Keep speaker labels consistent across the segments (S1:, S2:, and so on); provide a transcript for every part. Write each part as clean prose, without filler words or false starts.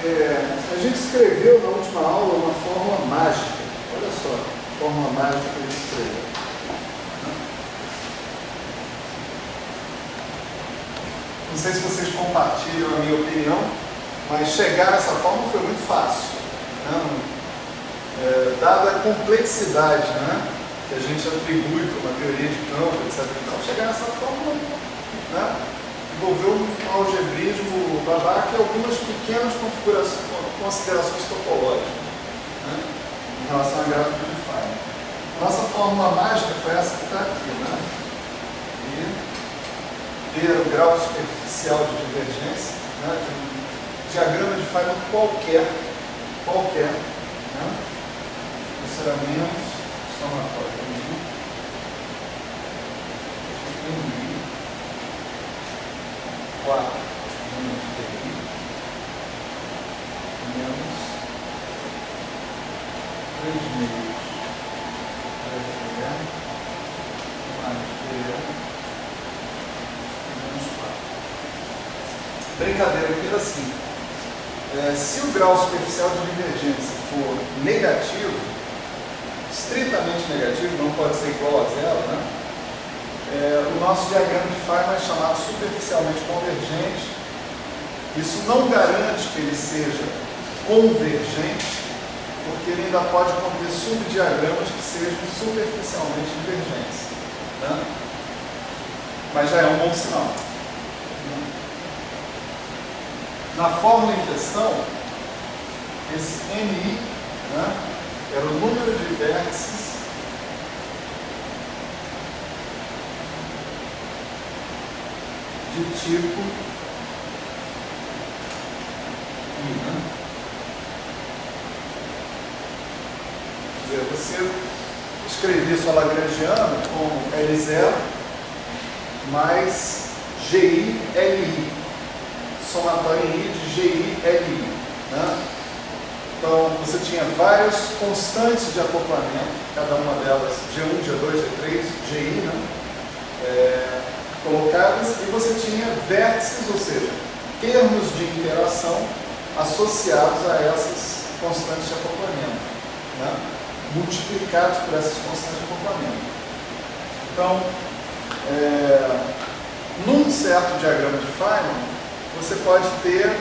S1: A gente escreveu na última aula uma fórmula mágica. Olha só, a fórmula mágica que a gente escreveu. Não sei se vocês compartilham a minha opinião, mas chegar nessa fórmula foi muito fácil. Né? Dada a complexidade, né, que a gente atribui para uma teoria de campo, etc. Então, chegar nessa fórmula, né, envolveu um algebrismo babaca e algumas pequenas considerações topológicas, né, em relação à gráfica de Feynman. Nossa fórmula mágica foi essa que está aqui, né? E ter o grau superficial de divergência, né, de um diagrama de Feynman qualquer, né? Isso era menos somatório. I 4 menos DI menos 3 meios FE mais DE menos 4. Brincadeira aqui era assim. Se o grau superficial de divergência for negativo, estritamente negativo, não pode ser igual a zero, né? O nosso diagrama de Feynman é chamado superficialmente convergente. Isso não garante que ele seja convergente, porque ele ainda pode conter subdiagramas que sejam superficialmente divergentes, né? Mas já é um bom sinal. Na fórmula em questão, esse MI, né, era o número de vértices de tipo I, né? Quer dizer, você escrevia sua lagrangiana com L0 mais GI LI, somatório em I de GI LI, né? Então você tinha várias constantes de acoplamento, cada uma delas G1, G2, G3, GI, né? Colocadas, e você tinha vértices, ou seja, termos de interação associados a essas constantes de acoplamento, né? Multiplicados por essas constantes de acoplamento. Então, num certo diagrama de Feynman, você pode ter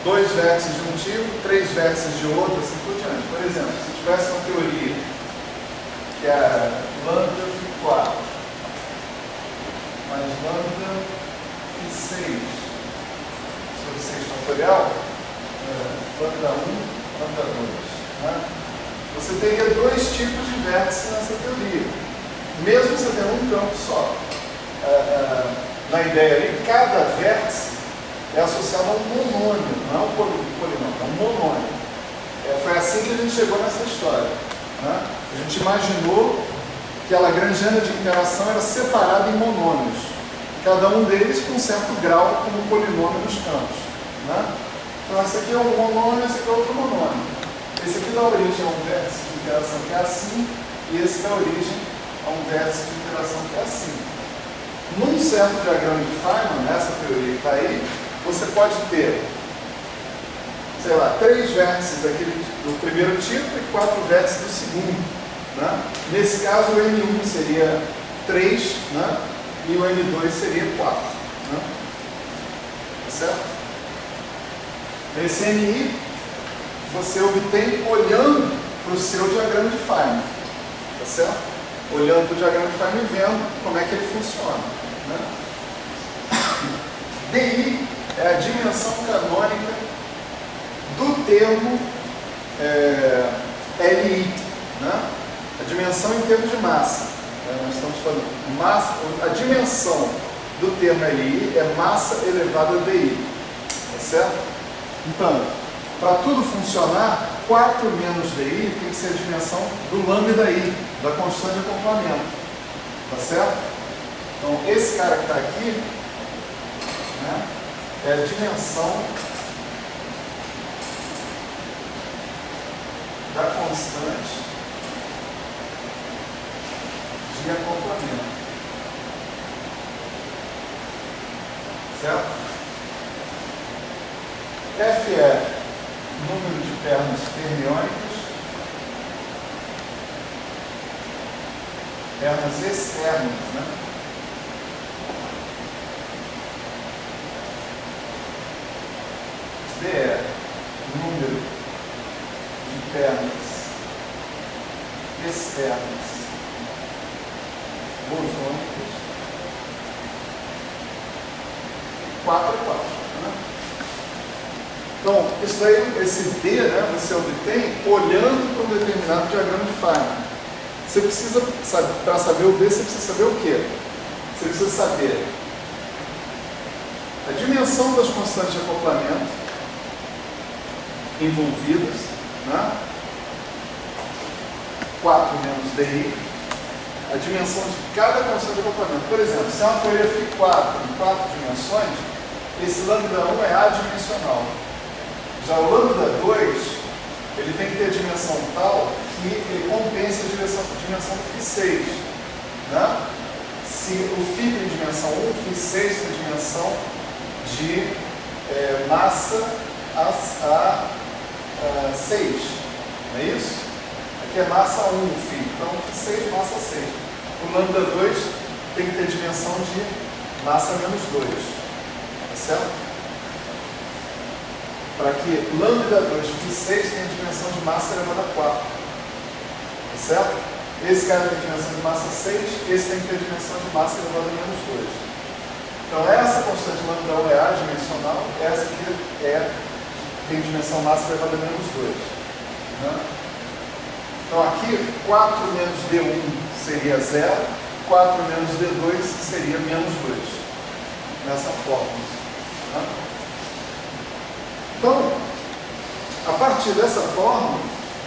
S1: 2 vértices de um tipo, 3 vértices de outro, assim por diante. Por exemplo, se tivesse uma teoria que é lambda φ4 mais lambda φ6 sobre 6 fatorial, lambda 1, lambda 2. Né? Você teria 2 tipos de vértices nessa teoria, mesmo você tendo um campo só. Na ideia ali, cada vértice é associado a um monônio, não é um polinômio, é um monônio. Foi assim que a gente chegou nessa história. Né? A gente imaginou que a lagrangiana de interação era separada em monônios, cada um deles com um certo grau como polinômio nos campos. Né? Então, esse aqui é um monônio, esse aqui é outro monônio. Esse aqui dá origem a um vértice de interação que é assim, e esse dá origem a um vértice de interação que é assim. Num certo diagrama de Feynman, nessa teoria que está aí, você pode ter, sei lá, 3 vértices do primeiro tipo e 4 vértices do segundo. Né? Nesse caso, o N1 seria 3, né? E o N2 seria 4. Né? Tá certo? Esse NI você obtém olhando para o seu diagrama de Feynman. Tá certo? Olhando para o diagrama de Feynman e vendo como é que ele funciona. Né? DI é a dimensão canônica do termo LI, né? A dimensão em termos de massa. Nós estamos falando massa, a dimensão do termo LI é massa elevada a DI. Tá certo? Então, para tudo funcionar, 4 menos DI tem que ser a dimensão do lambda I, da constante de acoplamento. Tá certo? Então, esse cara que está aqui, né, é a dimensão da constante de acoplamento. Certo? FE pernas fermiônicas, pernas externas, né? D é número de pernas externas bosônicas, 4 é 4. Né? Então, isso daí, esse D, né, você obtém olhando para um determinado diagrama de Feynman. Você precisa saber, para saber o D, você precisa saber o quê? Você precisa saber a dimensão das constantes de acoplamento envolvidas, né? 4 menos DI, a dimensão de cada constante de acoplamento. Por exemplo, se é uma teoria Φ4 em 4 dimensões, esse lambda 1 é adimensional. Já o lambda 2, ele tem que ter a dimensão tal que ele compense a dimensão do Φ6. Né? Se o Φ tem dimensão 1, o Φ6 tem dimensão de massa a 6. Não é isso? Aqui é massa 1 o Φ, então Φ6 massa 6. O lambda 2 tem que ter dimensão de massa menos 2. Tá certo? Para que lambda 2 Φ6 tenha dimensão de massa elevada a 4. Tá certo? Esse cara tem dimensão de massa 6, esse tem que ter dimensão de massa elevada a menos 2. Então essa constante lambda 1 é adimensional, essa aqui tem dimensão massa elevada a menos 2. Né? Então aqui 4 menos D1 seria 0, 4 menos D2 seria menos 2. Nessa fórmula. Né? Então, a partir dessa fórmula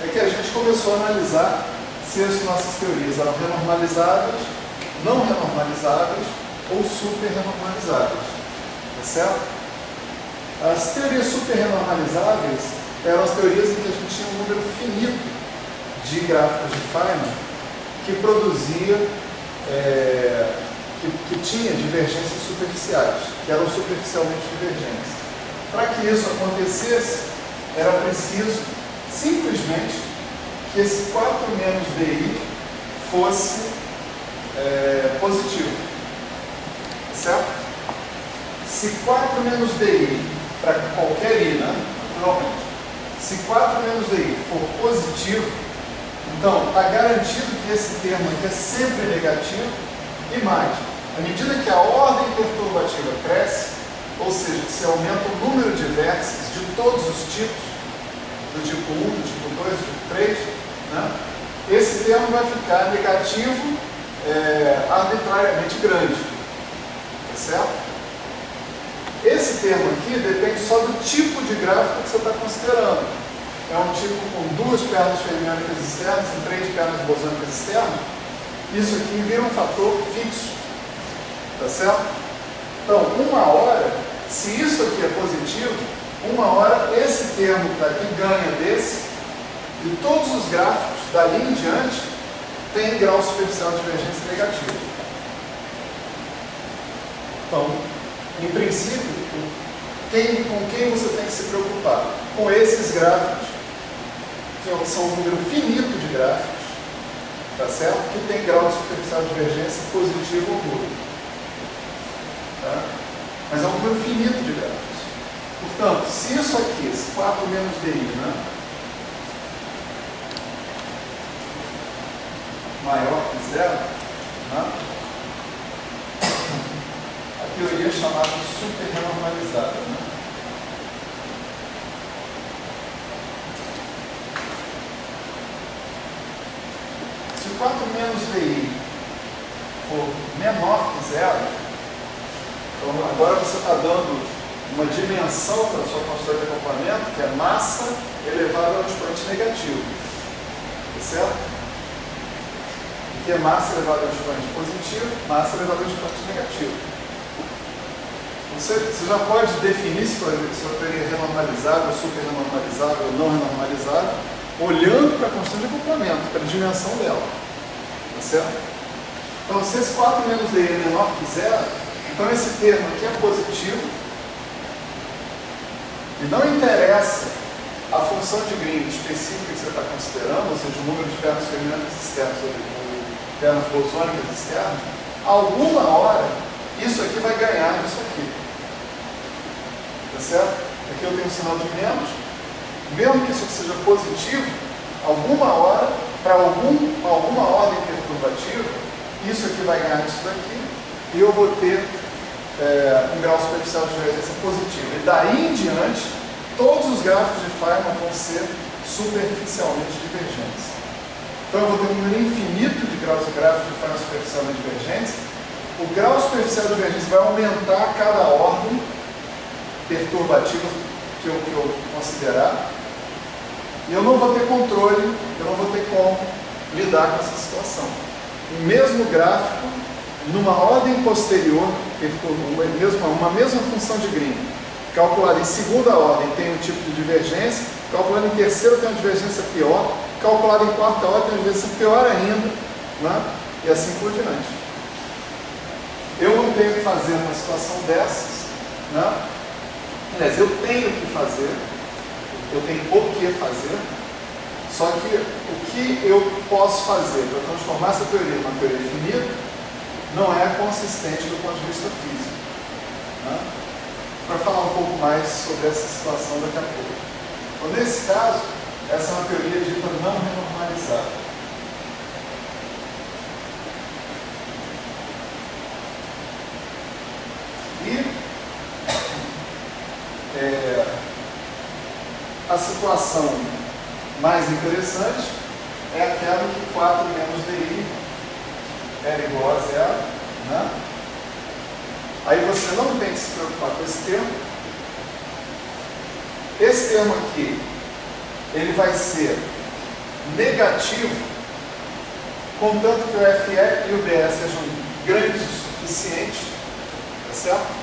S1: é que a gente começou a analisar se as nossas teorias eram renormalizáveis, não renormalizáveis ou super-renormalizáveis. Tá certo? As teorias super-renormalizáveis eram as teorias em que a gente tinha um número finito de gráficos de Feynman que produzia, que tinha divergências superficiais, que eram superficialmente divergentes. Para que isso acontecesse, era preciso simplesmente que esse 4 menos DI fosse positivo. Certo? Se 4 menos DI, para qualquer I, né? Naturalmente, se 4 menos DI for positivo, então está garantido que esse termo aqui é sempre negativo. E mais, à medida que a ordem perturbativa cresce, ou seja, que se aumenta o número de vértices de todos os tipos, do tipo 1, do tipo 2, do tipo 3, né? Esse termo vai ficar negativo arbitrariamente grande. Tá certo? Esse termo aqui depende só do tipo de gráfico que você está considerando. É um tipo com 2 pernas fermiônicas externas e 3 pernas bosônicas externas. Isso aqui vira um fator fixo. Tá certo? Então, uma hora, se isso aqui é positivo, uma hora esse termo que está aqui ganha desse, e todos os gráficos dali em diante têm grau superficial de divergência negativo. Então, em princípio, com quem você tem que se preocupar? Com esses gráficos, que são um número finito de gráficos, tá certo? Que tem grau de superficial de divergência positivo ou nulo. Tá? Mas é um número finito de gráficos. Portanto, se isso aqui, esse 4 menos DI, né, maior que 0, né, a teoria é chamada de super-renormalizada. Né? Se o 4 menos DI for menor que 0, então agora você está dando uma dimensão para a sua constante de acoplamento, que é massa elevada ao expoente negativo. Tá certo? Que é massa elevada ao expoente positivo, massa elevada ao expoente negativo. Você já pode definir se sua teoria é renormalizável, super-renormalizável ou não renormalizável, olhando para a constante de acoplamento, para a dimensão dela. Tá certo? Então, se esse 4 menos DI é menor que 0, então esse termo aqui é positivo. E não interessa a função de Green específica que você está considerando, ou seja, o número de pernas fermiônicas externas ou pernas bosônicas externas, alguma hora isso aqui vai ganhar isso aqui. Tá certo? Aqui eu tenho um sinal de menos. Mesmo que isso aqui seja positivo, alguma hora, para alguma ordem perturbativa, isso aqui vai ganhar isso daqui e eu vou ter um grau superficial de divergência positivo. E daí em diante, todos os gráficos de Feynman vão ser superficialmente divergentes. Então eu vou ter um número infinito de graus de gráficos de Feynman superficialmente divergentes. O grau superficial de divergência vai aumentar a cada ordem perturbativa que eu considerar. E eu não vou ter controle, eu não vou ter como lidar com essa situação. O mesmo gráfico, numa ordem posterior, uma mesma função de Green, calculada em segunda ordem tem um tipo de divergência, calculada em terceira tem uma divergência pior, calculada em quarta ordem tem uma divergência pior ainda, né? E assim por diante. Eu não tenho que fazer uma situação dessas, né? Aliás, eu tenho que fazer, eu tenho o que fazer, só que o que eu posso fazer para transformar essa teoria numa teoria finita não é consistente do ponto de vista físico. Né? Para falar um pouco mais sobre essa situação daqui a pouco. Então, nesse caso, essa é uma teoria dita não renormalizada. E a situação mais interessante é aquela em que 4 menos DI era igual a 0, né? Aí você não tem que se preocupar com esse termo. Esse termo aqui, ele vai ser negativo, contanto que o FE e o BE sejam grandes o suficiente, tá certo?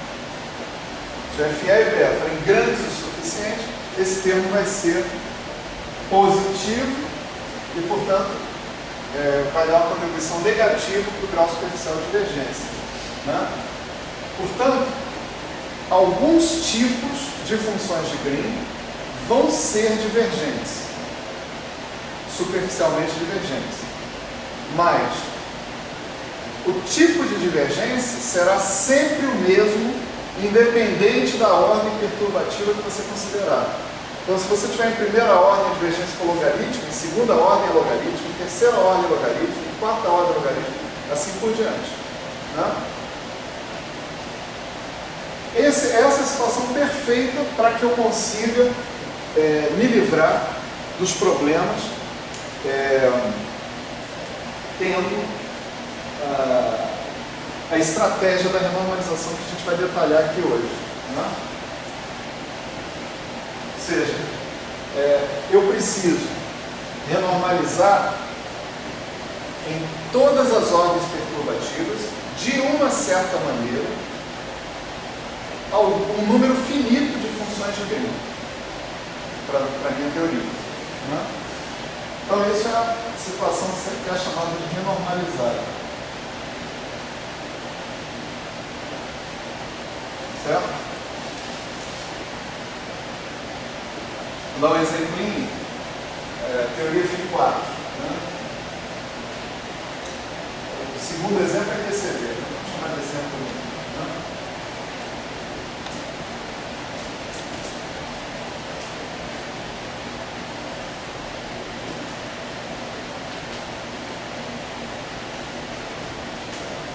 S1: Se o FE e o BE forem grandes o suficiente, esse termo vai ser positivo e, portanto, vai dar uma contribuição negativa para o grau superficial de divergência. Né? Portanto, alguns tipos de funções de Green vão ser divergentes, superficialmente divergentes. Mas o tipo de divergência será sempre o mesmo, independente da ordem perturbativa que você considerar. Então, se você tiver em primeira ordem a divergência for logarítmica, em segunda ordem é logarítmica, em terceira ordem é logarítmica, em quarta ordem é logarítmica, assim por diante. Né? Essa é a situação perfeita para que eu consiga me livrar dos problemas tendo a estratégia da renormalização que a gente vai detalhar aqui hoje. Né? Ou seja, eu preciso renormalizar em todas as ordens perturbativas, de uma certa maneira, um número finito de funções de Green para a minha teoria. Né? Então, essa é a situação que é chamada de renormalizada. Certo? Vou dar um exemplo em teoria Φ4. Né? O segundo exemplo é QCD. Vamos chamar de exemplo. Né?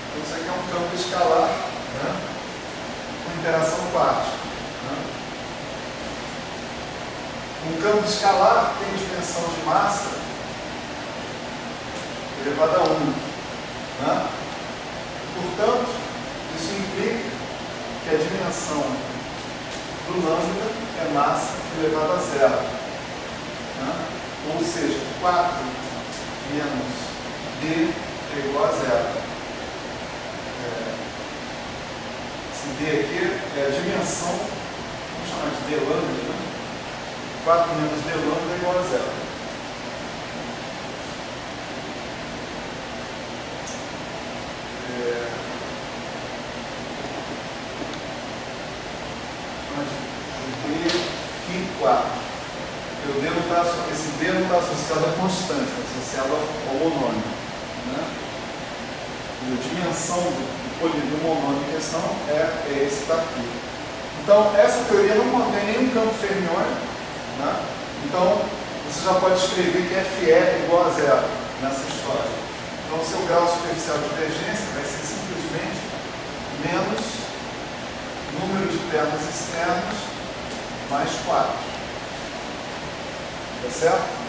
S1: Então, isso aqui é um campo escalar, né? Com interação quântica. Um campo escalar tem dimensão de massa elevada a 1. Né? Portanto, isso implica que a dimensão do lambda é massa elevada a 0. Né? Ou seja, 4 menos d é igual a 0. Esse d aqui é a dimensão, vamos chamar de d lambda, né? 4 menos d lambda é igual a 0. Chama de d φ4. esse D não está associado a constante, está associado ao monômio. Né? E a dimensão do monômio em questão é esse daqui. Então, essa teoria não contém nenhum campo fermiônico. Né? Então, você já pode escrever que FE é igual a zero nessa história. Então, o seu grau superficial de divergência vai ser simplesmente menos número de termos externos mais 4. Tá certo?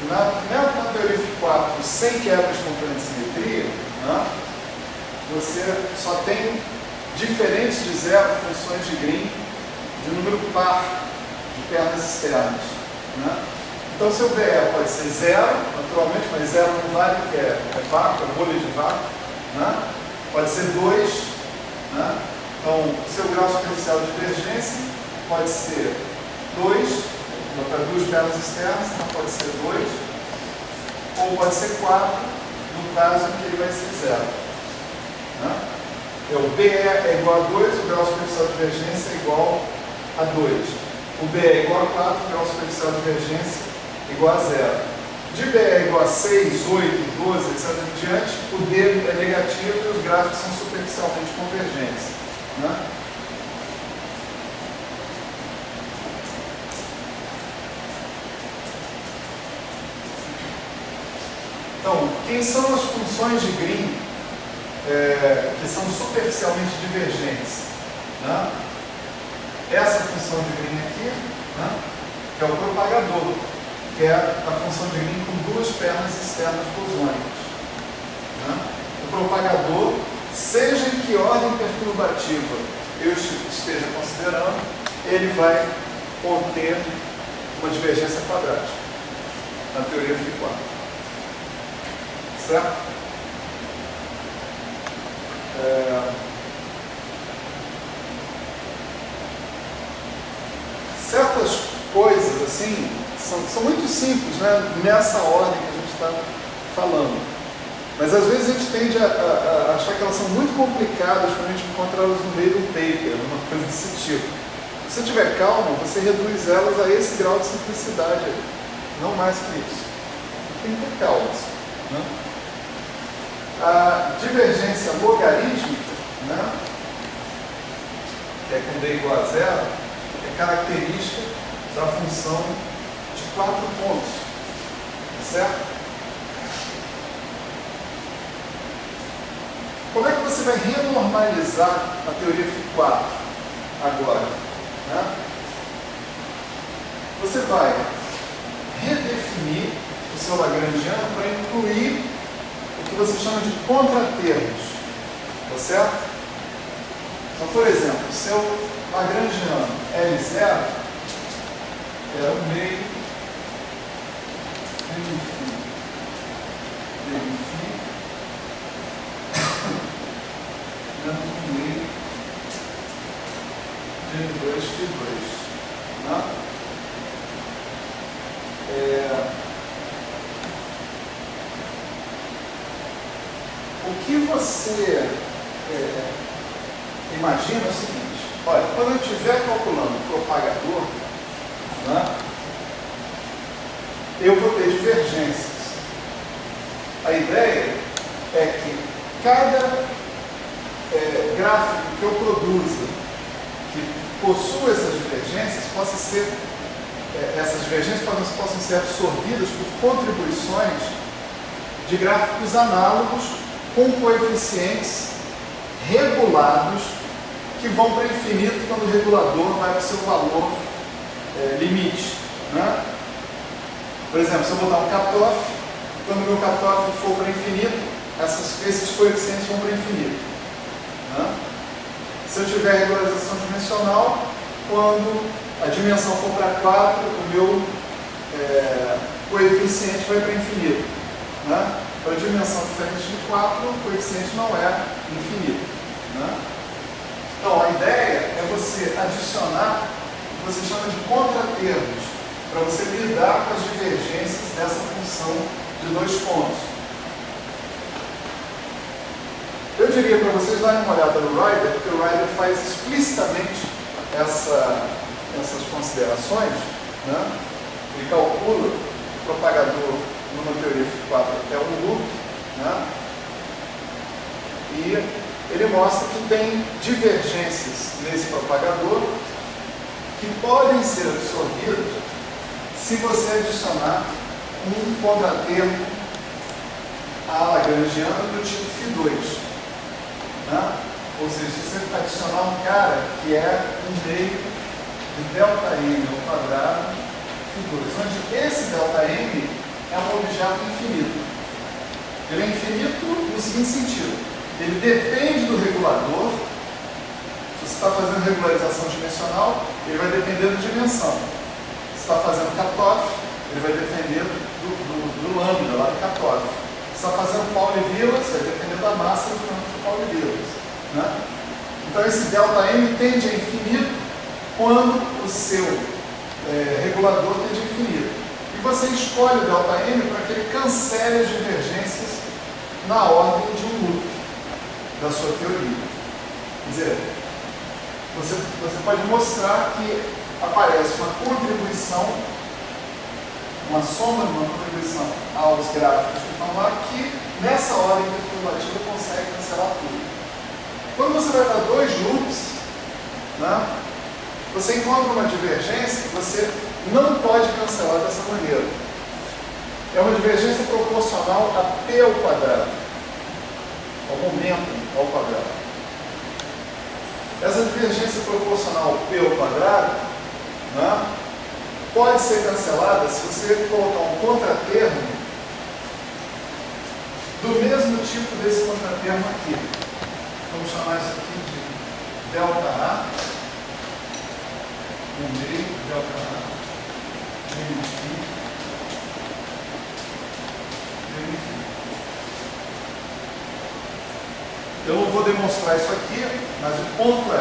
S1: Na teoria Φ4, sem quebra espontânea de simetria, né, você só tem diferentes de zero funções de Green de número par de termos externos. Né? Então, seu BE pode ser zero, naturalmente, mas zero não vale porque é vácuo, é bolha de vácuo. Né? Pode ser 2. Né? Então, o seu grau superficial de divergência pode ser 2, para duas terras externas, então pode ser 2, ou pode ser 4, no caso em que ele vai ser 0. Né? O BE é igual a 2, o grau superficial de divergência é igual a 2. O BE é igual a 4, o grau superficial de divergência é igual a 0. De BE é igual a 6, 8, 12, etc. em diante, o D é negativo e os gráficos são superficialmente convergentes. Né? Então, quem são as funções de Green que são superficialmente divergentes? Né? Essa função de Green aqui, né, que é o propagador, que é a função de Green com duas pernas externas bosônicas. Né? O propagador, seja em que ordem perturbativa eu esteja considerando, ele vai conter uma divergência quadrática, na teoria Φ4. Certo? Certas coisas assim são muito simples, né? Nessa ordem que a gente está falando. Mas às vezes a gente tende a achar que elas são muito complicadas quando a gente encontra elas no meio do paper, uma coisa desse tipo. Se você tiver calma, você reduz elas a esse grau de simplicidade aí. Não mais que isso. Tem que ter calma. Né? A divergência logarítmica, né, que é com D igual a 0, é característica da função de 4 pontos. Certo? Como é que você vai renormalizar a teoria Φ4 agora? Né? Você vai redefinir o seu lagrangiano para incluir o que você chama de contratermos, tá certo? Então, por exemplo, o seu lagrangiano L0 é o meio menos um meio de N2 Φ2. Né? O que você imagina é o seguinte: olha, quando eu estiver calculando o propagador, né, eu vou ter divergências. A ideia é que cada gráfico que eu produza que possua essas divergências essas divergências possam ser absorvidas por contribuições de gráficos análogos com coeficientes regulados que vão para infinito quando o regulador vai para o seu valor limite. Né? Por exemplo, se eu botar um cutoff, quando o meu cutoff for para infinito, esses coeficientes vão para infinito. Né? Se eu tiver regularização dimensional, quando a dimensão for para 4, o meu coeficiente vai para infinito. Né? Para a dimensão diferente de 4, o coeficiente não é infinito. Né? Então, a ideia é você adicionar o que você chama de contratermos, para você lidar com as divergências dessa função de 2 pontos. Eu diria para vocês darem uma olhada no Ryder, porque o Ryder faz explicitamente essas considerações, né? Ele calcula o propagador numa teoria Φ4 até um loop, né? E ele mostra que tem divergências nesse propagador que podem ser absorvidas se você adicionar um contratermo à lagrangiana do tipo Φ2, né? Ou seja, se você adicionar um cara que é um meio de ΔM ao quadrado Φ2, onde esse ΔM é um objeto infinito. Ele é infinito no seguinte sentido: ele depende do regulador. Se você está fazendo regularização dimensional, ele vai depender da dimensão. Se está fazendo cutoff, ele vai depender do lambda lá do cutoff. Se está fazendo Pauli-Vilas, vai depender da massa do campo de Pauli-Vilas, né? Então esse ΔM tende a infinito quando o seu regulador tende a infinito. E você escolhe o ΔM para que ele cancele as divergências na ordem de um loop da sua teoria. Quer dizer, você pode mostrar que aparece uma contribuição, uma soma de uma contribuição aos gráficos que estão lá, que nessa ordem perturbativa consegue cancelar tudo. Quando você vai dar dois loops, né, você encontra uma divergência que você não pode cancelar dessa maneira. É uma divergência proporcional a P ao quadrado, ao momento ao quadrado. Essa divergência proporcional ao P ao quadrado, né, pode ser cancelada se você colocar um contratermo do mesmo tipo desse contratermo aqui. Vamos chamar isso aqui de ΔA, meio ΔA, meio φ, meio φ. Eu não vou demonstrar isso aqui, mas o ponto é: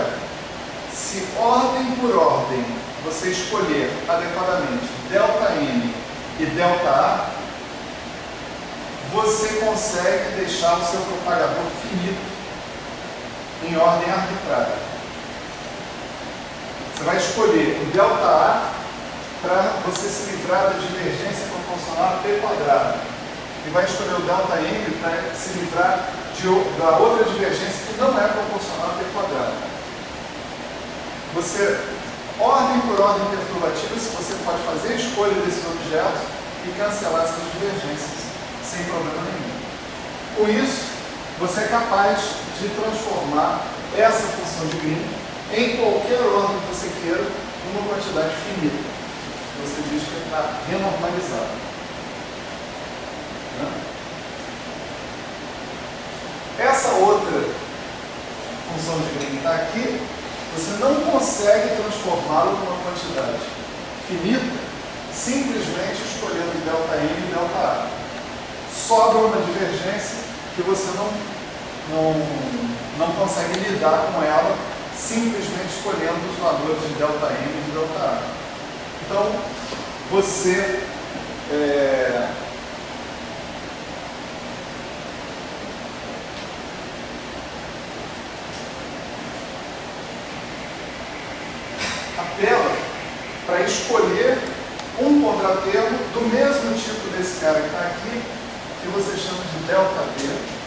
S1: se ordem por ordem você escolher adequadamente ΔM e ΔA, você consegue deixar o seu propagador finito em ordem arbitrária. Você vai escolher o ΔA para você se livrar da divergência proporcional a P quadrado. E vai escolher o ΔM para se livrar da outra divergência que não é proporcional a P quadrado. Você, ordem por ordem perturbativa, você pode fazer a escolha desses objetos e cancelar essas divergências sem problema nenhum. Com isso, você é capaz de transformar essa função de Green em qualquer ordem que você queira, numa quantidade finita. Você diz que está renormalizado. Né? Essa outra função de Green que está aqui, você não consegue transformá-la numa quantidade finita simplesmente escolhendo ΔM e ΔA. Sobra uma divergência que você não consegue lidar com ela simplesmente escolhendo os valores de ΔM e de ΔA. Então, você apela para escolher um contratermo do mesmo tipo desse cara que está aqui, que você chama de ΔB.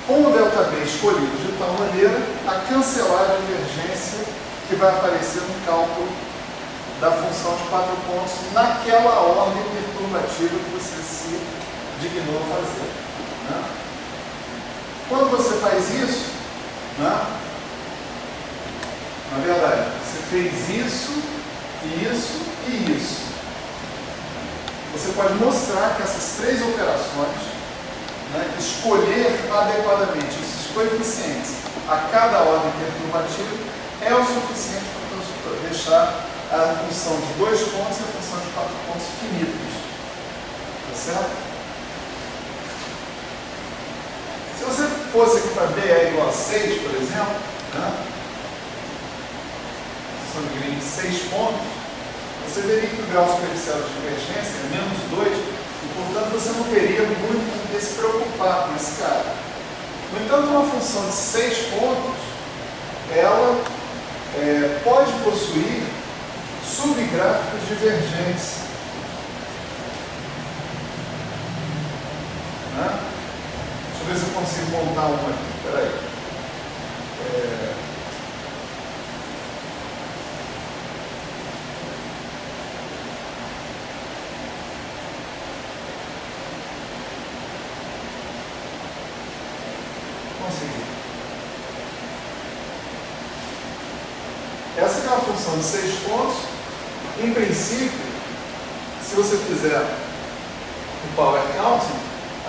S1: Com o ΔB escolhido de tal maneira a cancelar a divergência que vai aparecer no cálculo da função de 4 pontos naquela ordem perturbativa que você se dignou a fazer. Né? Quando você faz isso, né, na verdade, você fez isso, isso e isso. Você pode mostrar que essas três operações, né, escolher adequadamente esses coeficientes a cada ordem perturbativa é o suficiente para deixar a função de 2 pontos e a função de 4 pontos finitos. Tá certo? Se você fosse aqui para B é igual a 6, por exemplo, né, função de Green de 6 pontos, você veria que o grau superficial de divergência é menos 2, e portanto você não teria muito com que se preocupar com esse cara. No entanto, uma função de 6 pontos ela pode possuir subgráficos divergentes. Né? Deixa eu ver se eu consigo montar uma aqui. Espera aí. Consegui. Essa é uma função de 6 pontos. Em princípio, se você fizer o power counting,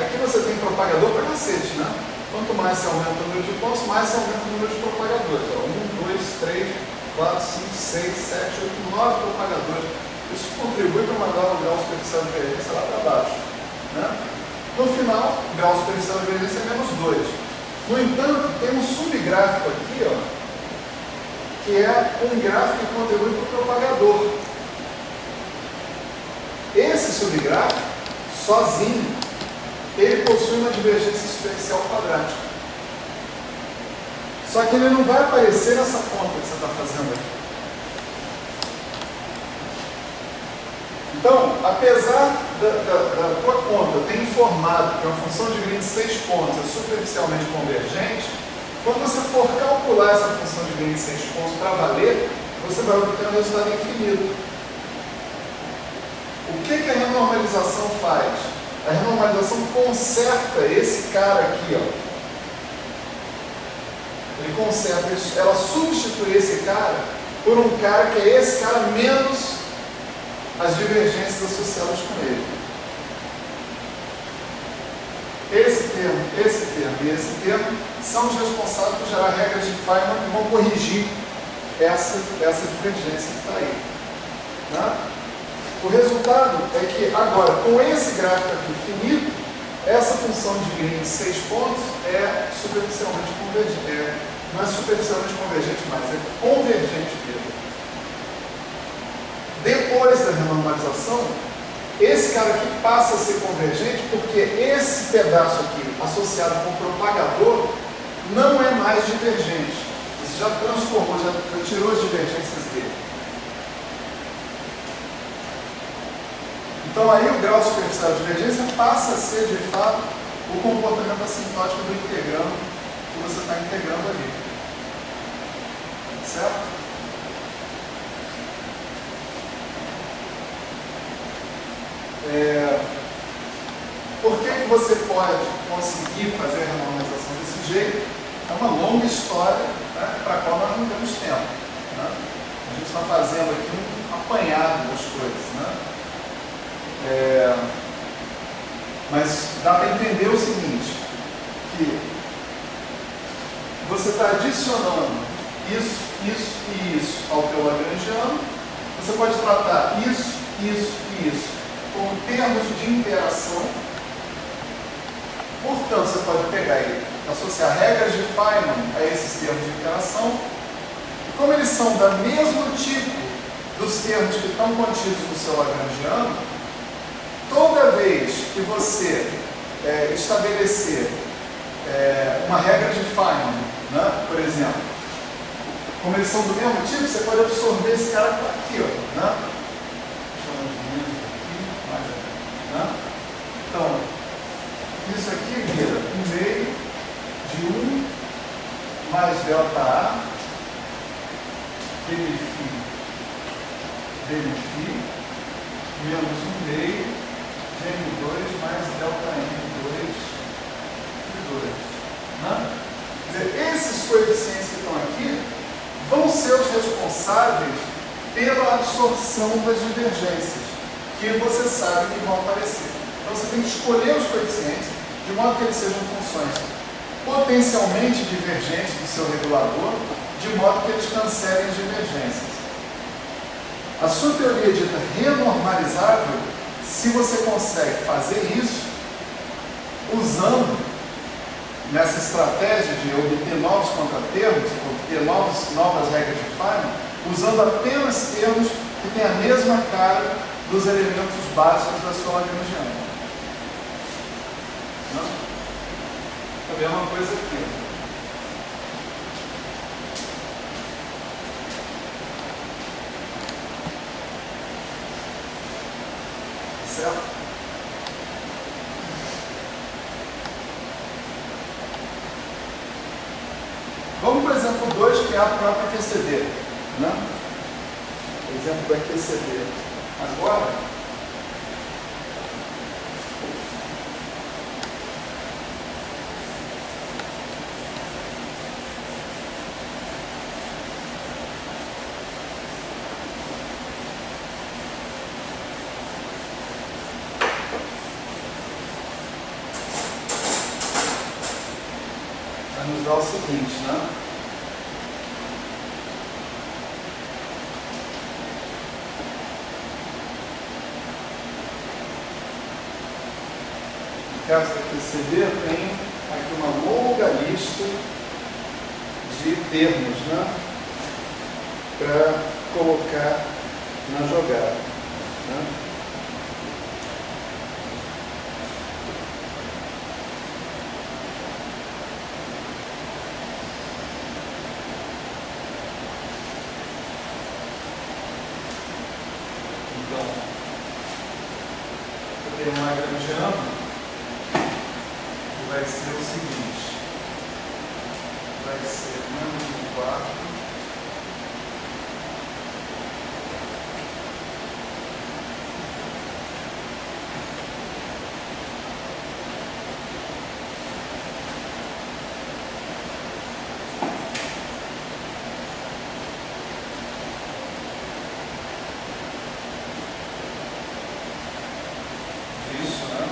S1: aqui você tem propagador para cacete, né? Quanto mais você aumenta o número de pontos, mais você aumenta o número de propagadores. 1, 2, 3, 4, 5, 6, 7, 8, 9 propagadores. Isso contribui para mandar o grau superficial de divergência lá para baixo. Né? No final, o grau superficial de divergência é menos 2. No entanto, tem um subgráfico aqui, ó, que é um gráfico que contribui para o propagador. Esse subgráfico, sozinho, ele possui uma divergência superficial quadrática. Só que ele não vai aparecer nessa conta que você está fazendo aqui. Então, apesar da tua conta ter informado que uma função de green de 6 pontos é superficialmente convergente, quando você for calcular essa função de green de 6 pontos para valer, você vai obter um resultado infinito. O que a renormalização faz? A renormalização conserta esse cara aqui, ó. Ele conserta, ela substitui esse cara por um cara que é esse cara menos as divergências associadas com ele. Esse termo e esse termo são os responsáveis por gerar regras de Feynman que vão corrigir essa divergência que está aí. Né? O resultado é que agora, com esse gráfico aqui finito, essa função de Green de 6 pontos é superficialmente convergente. Não é superficialmente convergente, mas é convergente mesmo. Depois da renormalização, esse cara aqui passa a ser convergente porque esse pedaço aqui, associado com o propagador, não é mais divergente. Você já transformou, já tirou as divergências dele. Então aí o grau superficial de divergência passa a ser, de fato, o comportamento assintótico do integrando que você está integrando ali. Certo? Por que você pode conseguir fazer a renormalização desse jeito? É uma longa história, né, para a qual nós não temos tempo. Né? A gente está fazendo aqui um apanhado das coisas. Né? Mas dá para entender o seguinte, que você está adicionando isso e isso ao teu lagrangiano, você pode tratar isso e isso como termos de interação. Portanto, você pode pegar e associar regras de Feynman a esses termos de interação. E como eles são do mesmo tipo dos termos que estão contidos no seu lagrangiano, toda vez que você estabelecer uma regra de Feynman, né, por exemplo, como eles são do mesmo tipo, você pode absorver esse cara aqui, ó, né? Então, isso aqui vira 1/2 de 1 mais delta A dele φ menos 1/2 de M2 mais delta M2 φ2. Né? Quer dizer, esses coeficientes que estão aqui vão ser os responsáveis pela absorção das divergências, que você sabe que vão aparecer. Então você tem que escolher os coeficientes de modo que eles sejam funções potencialmente divergentes do seu regulador, de modo que eles cancelem as divergências. A sua teoria dita renormalizável, se você consegue fazer isso, usando nessa estratégia de obter novos contratermos, obter novas regras de Feynman, usando apenas termos que têm a mesma cara dos elementos básicos da sua lagrangiana. A mesma coisa aqui. certo? Vamos para o exemplo 2, que é a própria QCD. Né? O exemplo da QCD. Agora, vai nos dar o seguinte, né? No caso da QCD, eu tenho aqui uma longa lista de termos, né? Para colocar na jogada. Né? Então, eu tenho um lagrangiano que vai ser o seguinte, vai ser -1/4 disso, né?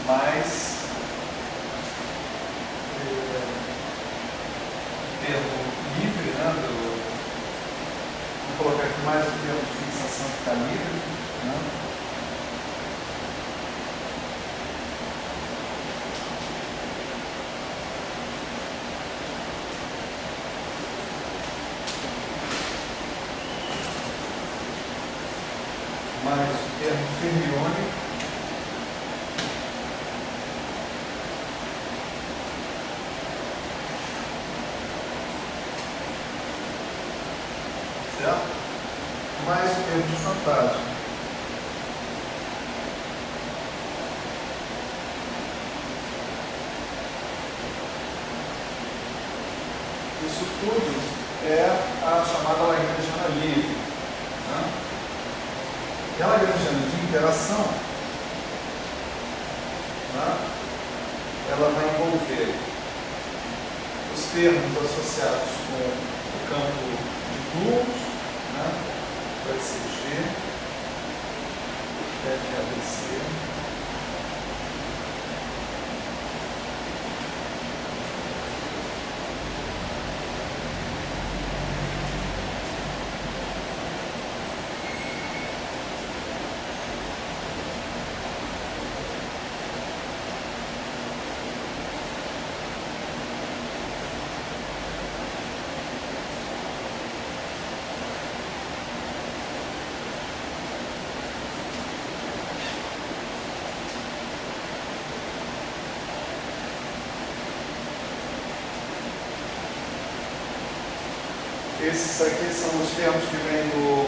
S1: Mais termo livre, né? Vou colocar aqui mais o termo de fixação que está livre, né? Mais o termo fermiônico. Certo? Mais o termo de fantasma. Isso tudo é a chamada lagrangiana livre. Né? E a lagrangiana de interação, né? Ela vai envolver os termos associados com o campo de Coulomb, né? Vai ser G, FABC, esses aqui são os termos que vêm do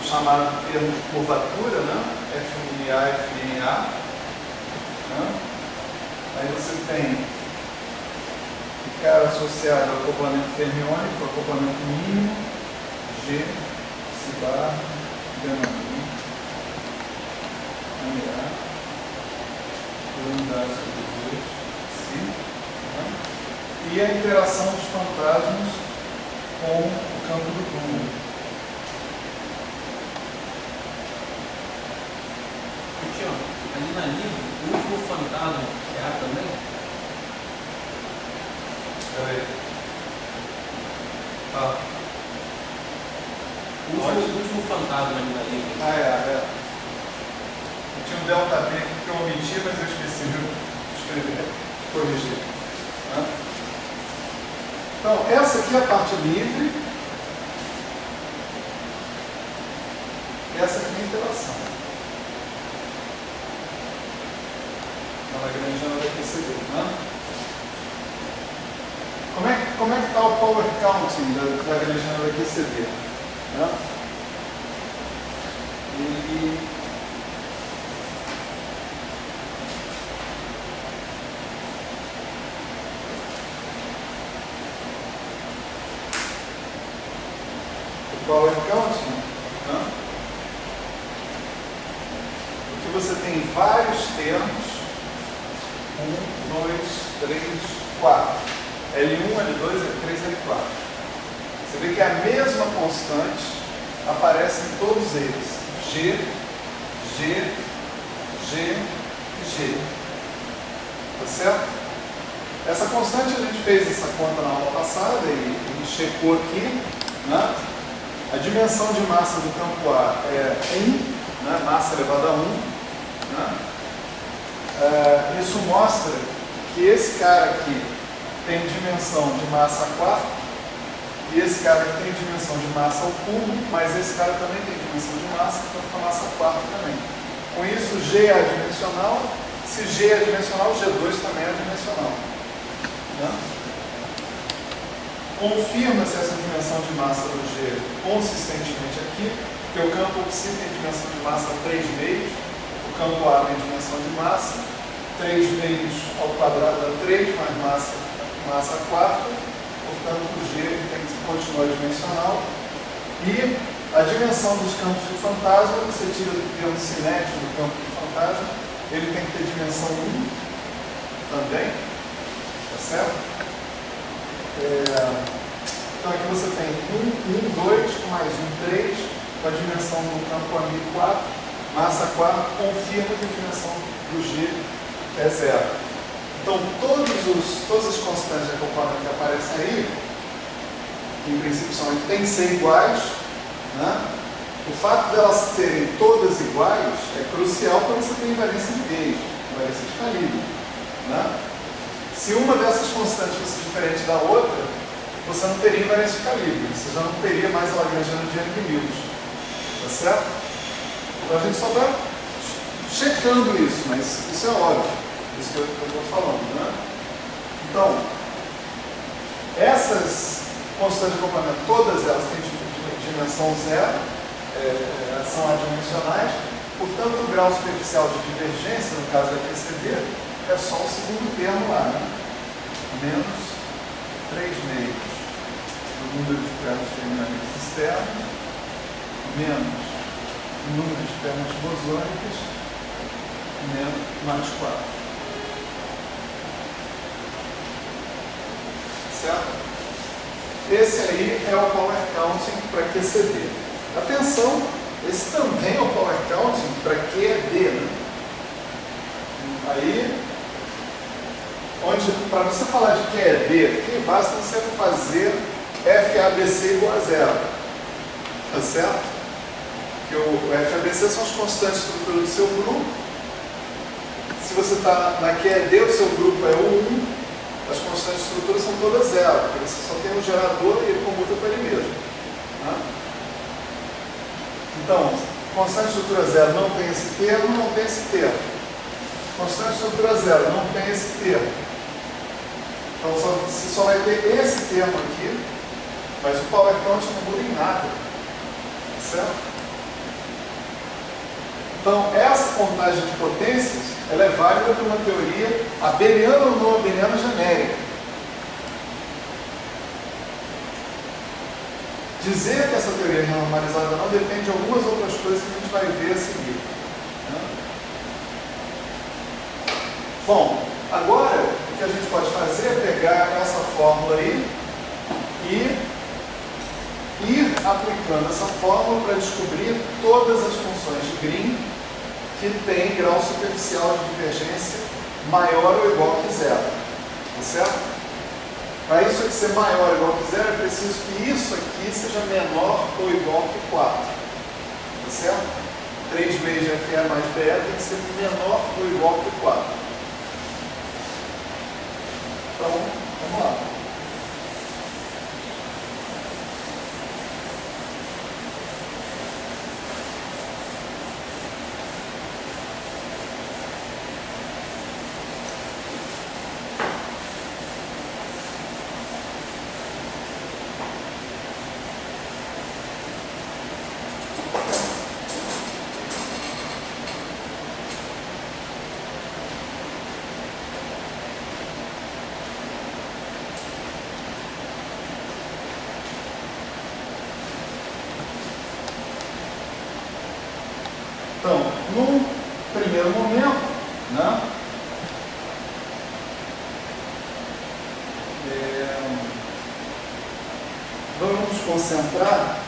S1: chamado termo de curvatura, né? FNA, FNA. Né? Aí você tem o cara associado ao acoplamento fermiônico, acoplamento mínimo, G, C bar, gama I, MA, lambda sobre 2, C. Né? E a interação dos fantasmas com o campo do túmulo.
S2: Tião, ali na linha, o último fantasma é A também?
S1: Peraí. Tá.
S2: O último fantasma ali na linha.
S1: Ah, é. Eu tinha um delta B aqui que eu omiti, mas eu esqueci de escrever, corrigir. Tá? Então, essa aqui é a parte livre. Essa aqui é a interação. Na lagrangiana da QCD. Né? Como é que está o power counting da lagrangiana da QCD? Né? ele o power counting, né? Porque você tem vários termos, 1, 2, 3, 4, L1, L2, L3, L4. Você vê que a mesma constante aparece em todos eles, G, G, G e G. Tá certo? Essa constante a gente fez essa conta na aula passada e checou aqui, né? A dimensão de massa do campo A é 1, né? Massa elevada a 1. Né? Isso mostra que esse cara aqui tem dimensão de massa 4 e esse cara aqui tem dimensão de massa ao cubo, mas esse cara também tem dimensão de massa, então fica massa 4 também. Com isso, G é adimensional. Se G é adimensional, G2 também é adimensional. Né? Confirma-se essa dimensão de massa do G consistentemente aqui, porque o campo psi tem dimensão de massa 3 meios, o campo A tem dimensão de massa, 3 meios ao quadrado dá 3, mais massa 4, portanto o G tem que continuar dimensional. E a dimensão dos campos de fantasma, você tira do termo cinético do campo de fantasma, ele tem que ter dimensão 1 também, tá certo? Então aqui você tem 1, 2, mais 1, 3, com a dimensão do campo amigo 4, massa 4, confirma que a dimensão do G é 0. Então todas as constantes de acoplamento que aparecem aí, que em princípio têm que ser iguais, né? O fato de elas serem todas iguais é crucial para você ter invariância de gauge, invariância de calibre. Né? Se uma dessas constantes fosse diferente da outra, você não teria invariância de calibre, você já não teria mais a Lagrangiana de Young-Mills. Tá certo? Então a gente só está checando isso, mas isso é óbvio, isso que eu estou falando. Né? Então, essas constantes de acoplamento, todas elas têm dimensão 0, são adimensionais, portanto o grau superficial de divergência, no caso da QCD, é só o segundo termo lá, né? Menos 3 meios do número de pernas terminais externas, menos o número de pernas bosônicas, menos mais 4. Certo? Esse aí é o power counting para QCD. Atenção, esse também é o power counting para QED. Né? Aí, para você falar de QED, aqui basta você fazer FABC igual a 0. Tá certo? Porque o FABC são as constantes de estrutura do seu grupo. Se você está na QED, o seu grupo é o 1. As constantes de estrutura são todas 0, porque você só tem um gerador e ele comuta com ele mesmo. Né? Então, constante de estrutura 0 não tem esse termo, não tem esse termo. Constante de estrutura 0 não tem esse termo. Então, você só vai ter esse termo aqui, mas o power count não muda em nada. Certo? Então, essa contagem de potências, ela é válida para uma teoria abeliana ou não abeliana genérica. Dizer que essa teoria é renormalizada não depende de algumas outras coisas que a gente vai ver a seguir. Bom, agora o que a gente pode fazer é pegar essa fórmula aí e ir aplicando essa fórmula para descobrir todas as funções de Green que têm grau superficial de divergência maior ou igual que 0. Tá certo? Para isso aqui ser maior ou igual que 0, é preciso que isso aqui seja menor ou igual que 4. Tá certo? 3 vezes FE mais BE tem que ser menor ou igual que 4. Então, vamos lá. Então, num primeiro momento, né, vamos nos concentrar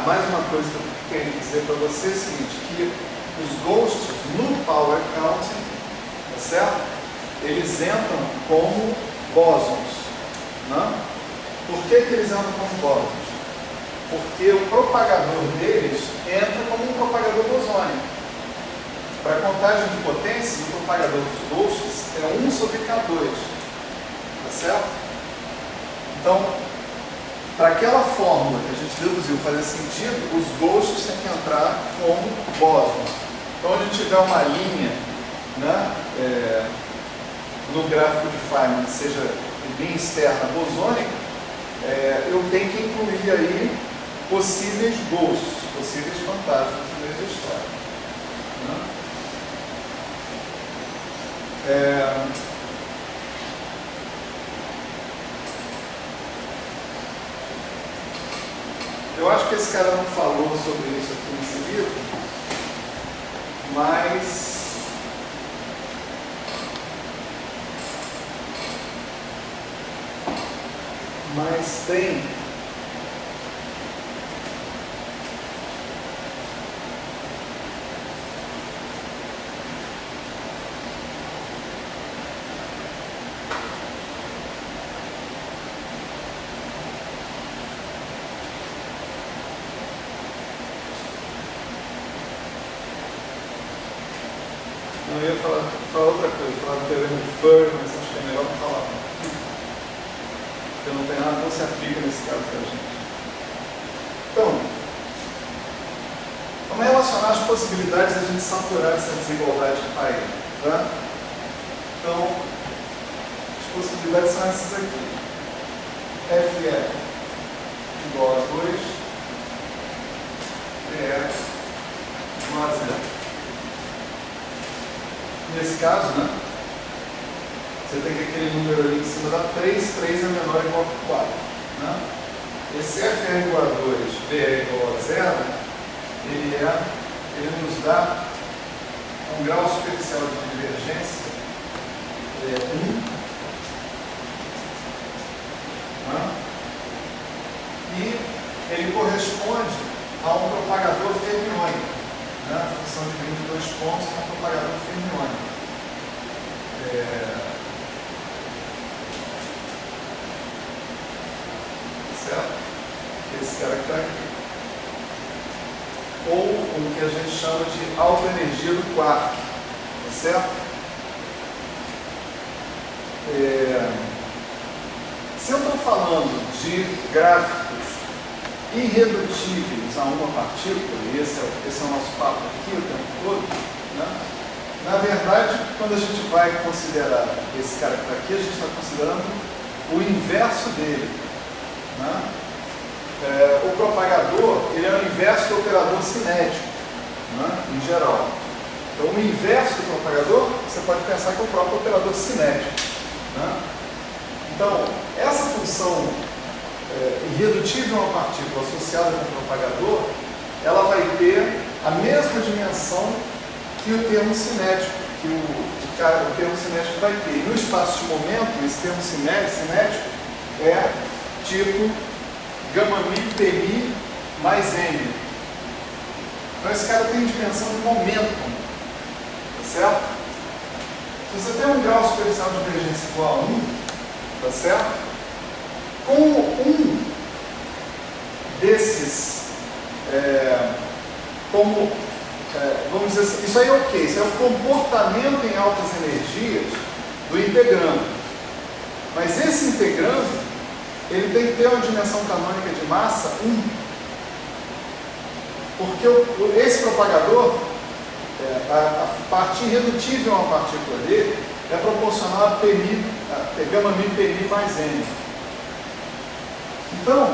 S1: mais uma coisa que eu queria dizer para você é o seguinte, que os ghosts no Power Counting, tá certo? Eles entram como bósons, né? Por que eles entram como bósons? Porque o propagador deles entra como um propagador bosônico. Para a contagem de potências, o propagador dos ghosts é 1 sobre K2, tá certo? Então, para aquela fórmula que a gente deduziu fazer sentido, os ghosts têm que entrar como bósons. Então, onde tiver uma linha, né, no gráfico de Feynman que seja linha externa bosônica, eu tenho que incluir aí possíveis ghosts, possíveis fantasmas no meio da história. Né? Eu acho que esse cara não falou sobre isso aqui nesse livro, mas tem eu ia falar outra coisa, falar do teorema de Fermi, mas acho que é melhor não falar. Porque não tem nada, não se aplica nesse caso para a gente. Então, vamos relacionar as possibilidades de a gente saturar essa desigualdade que está aí. Tá? Então, as possibilidades são essas aqui. F é igual a 2, PE igual a 0. Nesse caso, né, você tem aquele número ali em cima da 3, 3 é menor ou igual a 4. Né? Esse F é igual a 2, B é igual a 0, ele nos dá um grau superficial de divergência 1. Né? E ele corresponde a um propagador fermiônico. Né? A função de green de 2 pontos é um propagador fermiônico. Certo? Esse cara que está aqui. Ou o que a gente chama de autoenergia do quark. Tá certo? Se eu estou falando de gráficos irredutíveis a uma partícula, e esse é o nosso papo aqui o tempo todo, né? Na verdade, quando a gente vai considerar esse cara que está aqui, a gente está considerando o inverso dele. Né? O propagador, ele é o inverso do operador cinético, né? Em geral. Então, o inverso do propagador, você pode pensar que é o próprio operador cinético. Né? Então, essa função irredutível a uma partícula associada com o propagador, ela vai ter a mesma dimensão que o termo cinético, que o termo cinético vai ter. E no espaço de momento, esse termo cinético é tipo gama mi π mais m. Então esse cara tem dimensão de momentum, tá certo? Se você tem um grau superficial de divergência igual a 1, tá certo? Com um desses, vamos dizer assim, isso aí é o quê? Isso é o comportamento em altas energias do integrando. Mas esse integrando, ele tem que ter uma dimensão canônica de massa 1. Porque esse propagador, a parte irredutível a uma partícula dele, é proporcional a gama mi π mais m. Então,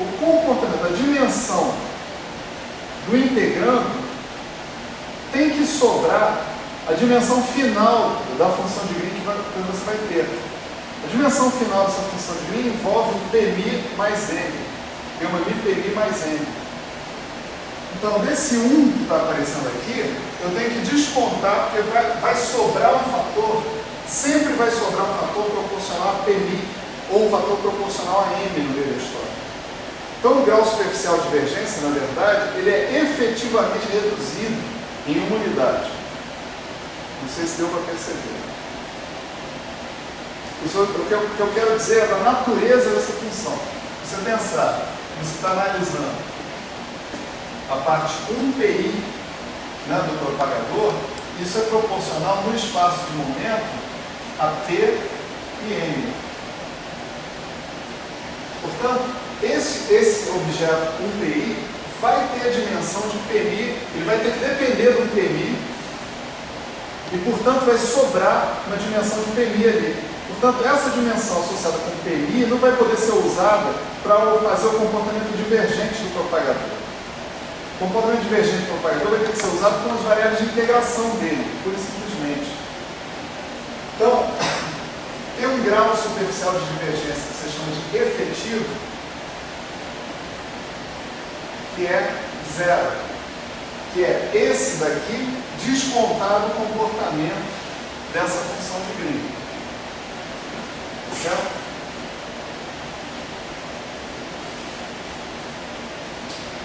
S1: o comportamento, a dimensão do integrando tem que sobrar a dimensão final da função de Green que você vai ter. A dimensão final dessa função de Green envolve um Pmi mais N. Tem uma Pmi mais N. Então, desse 1 que está aparecendo aqui, eu tenho que descontar, porque vai sobrar um fator, sempre vai sobrar um fator proporcional a Pmi, ou um fator proporcional a M no meio da história. Então, o grau superficial de divergência, na verdade, ele é efetivamente reduzido em uma unidade. Não sei se deu para perceber. O que eu quero dizer é da natureza dessa função. Se você pensar, você está analisando a parte 1pi, né, do propagador, isso é proporcional no espaço de momento a P e M. Portanto, esse objeto 1pi vai ter a dimensão de Pmi, ele vai ter que depender do Pmi, e portanto vai sobrar uma dimensão de Pmi ali. Portanto, essa dimensão associada com Pmi não vai poder ser usada para fazer o comportamento divergente do propagador. O comportamento divergente do propagador vai ter que ser usado com as variáveis de integração dele, pura e simplesmente. Então, tem um grau superficial de divergência que se chama de efetivo, que é zero, que é esse daqui descontado o comportamento dessa função de Green. Certo?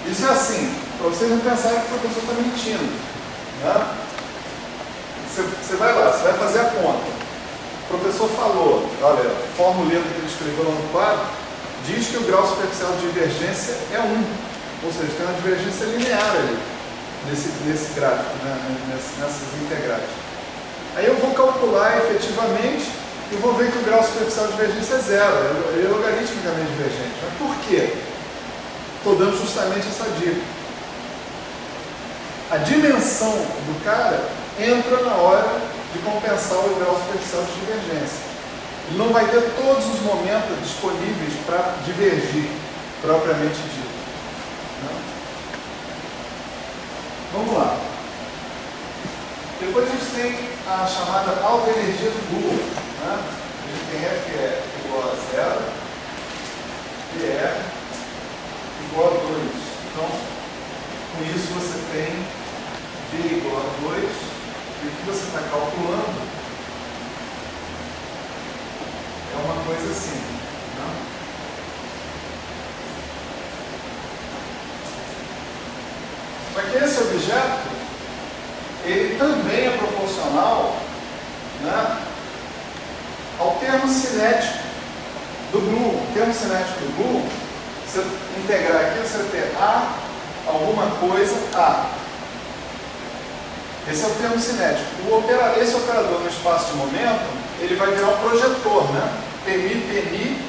S1: Isso é assim, para vocês não pensarem que o professor está mentindo. Né? Você vai lá, você vai fazer a conta. O professor falou, olha, a formuleta que ele escreveu lá no quadro diz que o grau superficial de divergência é 1. Ou seja, tem uma divergência linear ali, nesse gráfico, né? Nessas integrais. Aí eu vou calcular efetivamente e vou ver que o grau superficial de divergência é zero. Ele é logaritmicamente divergente. Mas por quê? Estou dando justamente essa dica. A dimensão do cara entra na hora de compensar o grau superficial de divergência. Ele não vai ter todos os momentos disponíveis para divergir, propriamente dito. Vamos lá. Depois a gente tem a chamada alta energia do Boole. Né? A gente tem F é igual a zero e E igual a 2. Então, com isso você tem B igual a 2 e o que você está calculando é uma coisa assim. Né? Só que esse objeto, ele também é proporcional, né, ao termo cinético do Bloom. O termo cinético do Bloom, se você integrar aqui, você vai ter A, alguma coisa, A. Esse é o termo cinético. Esse operador no espaço de momento, ele vai virar um projetor, né? Pmi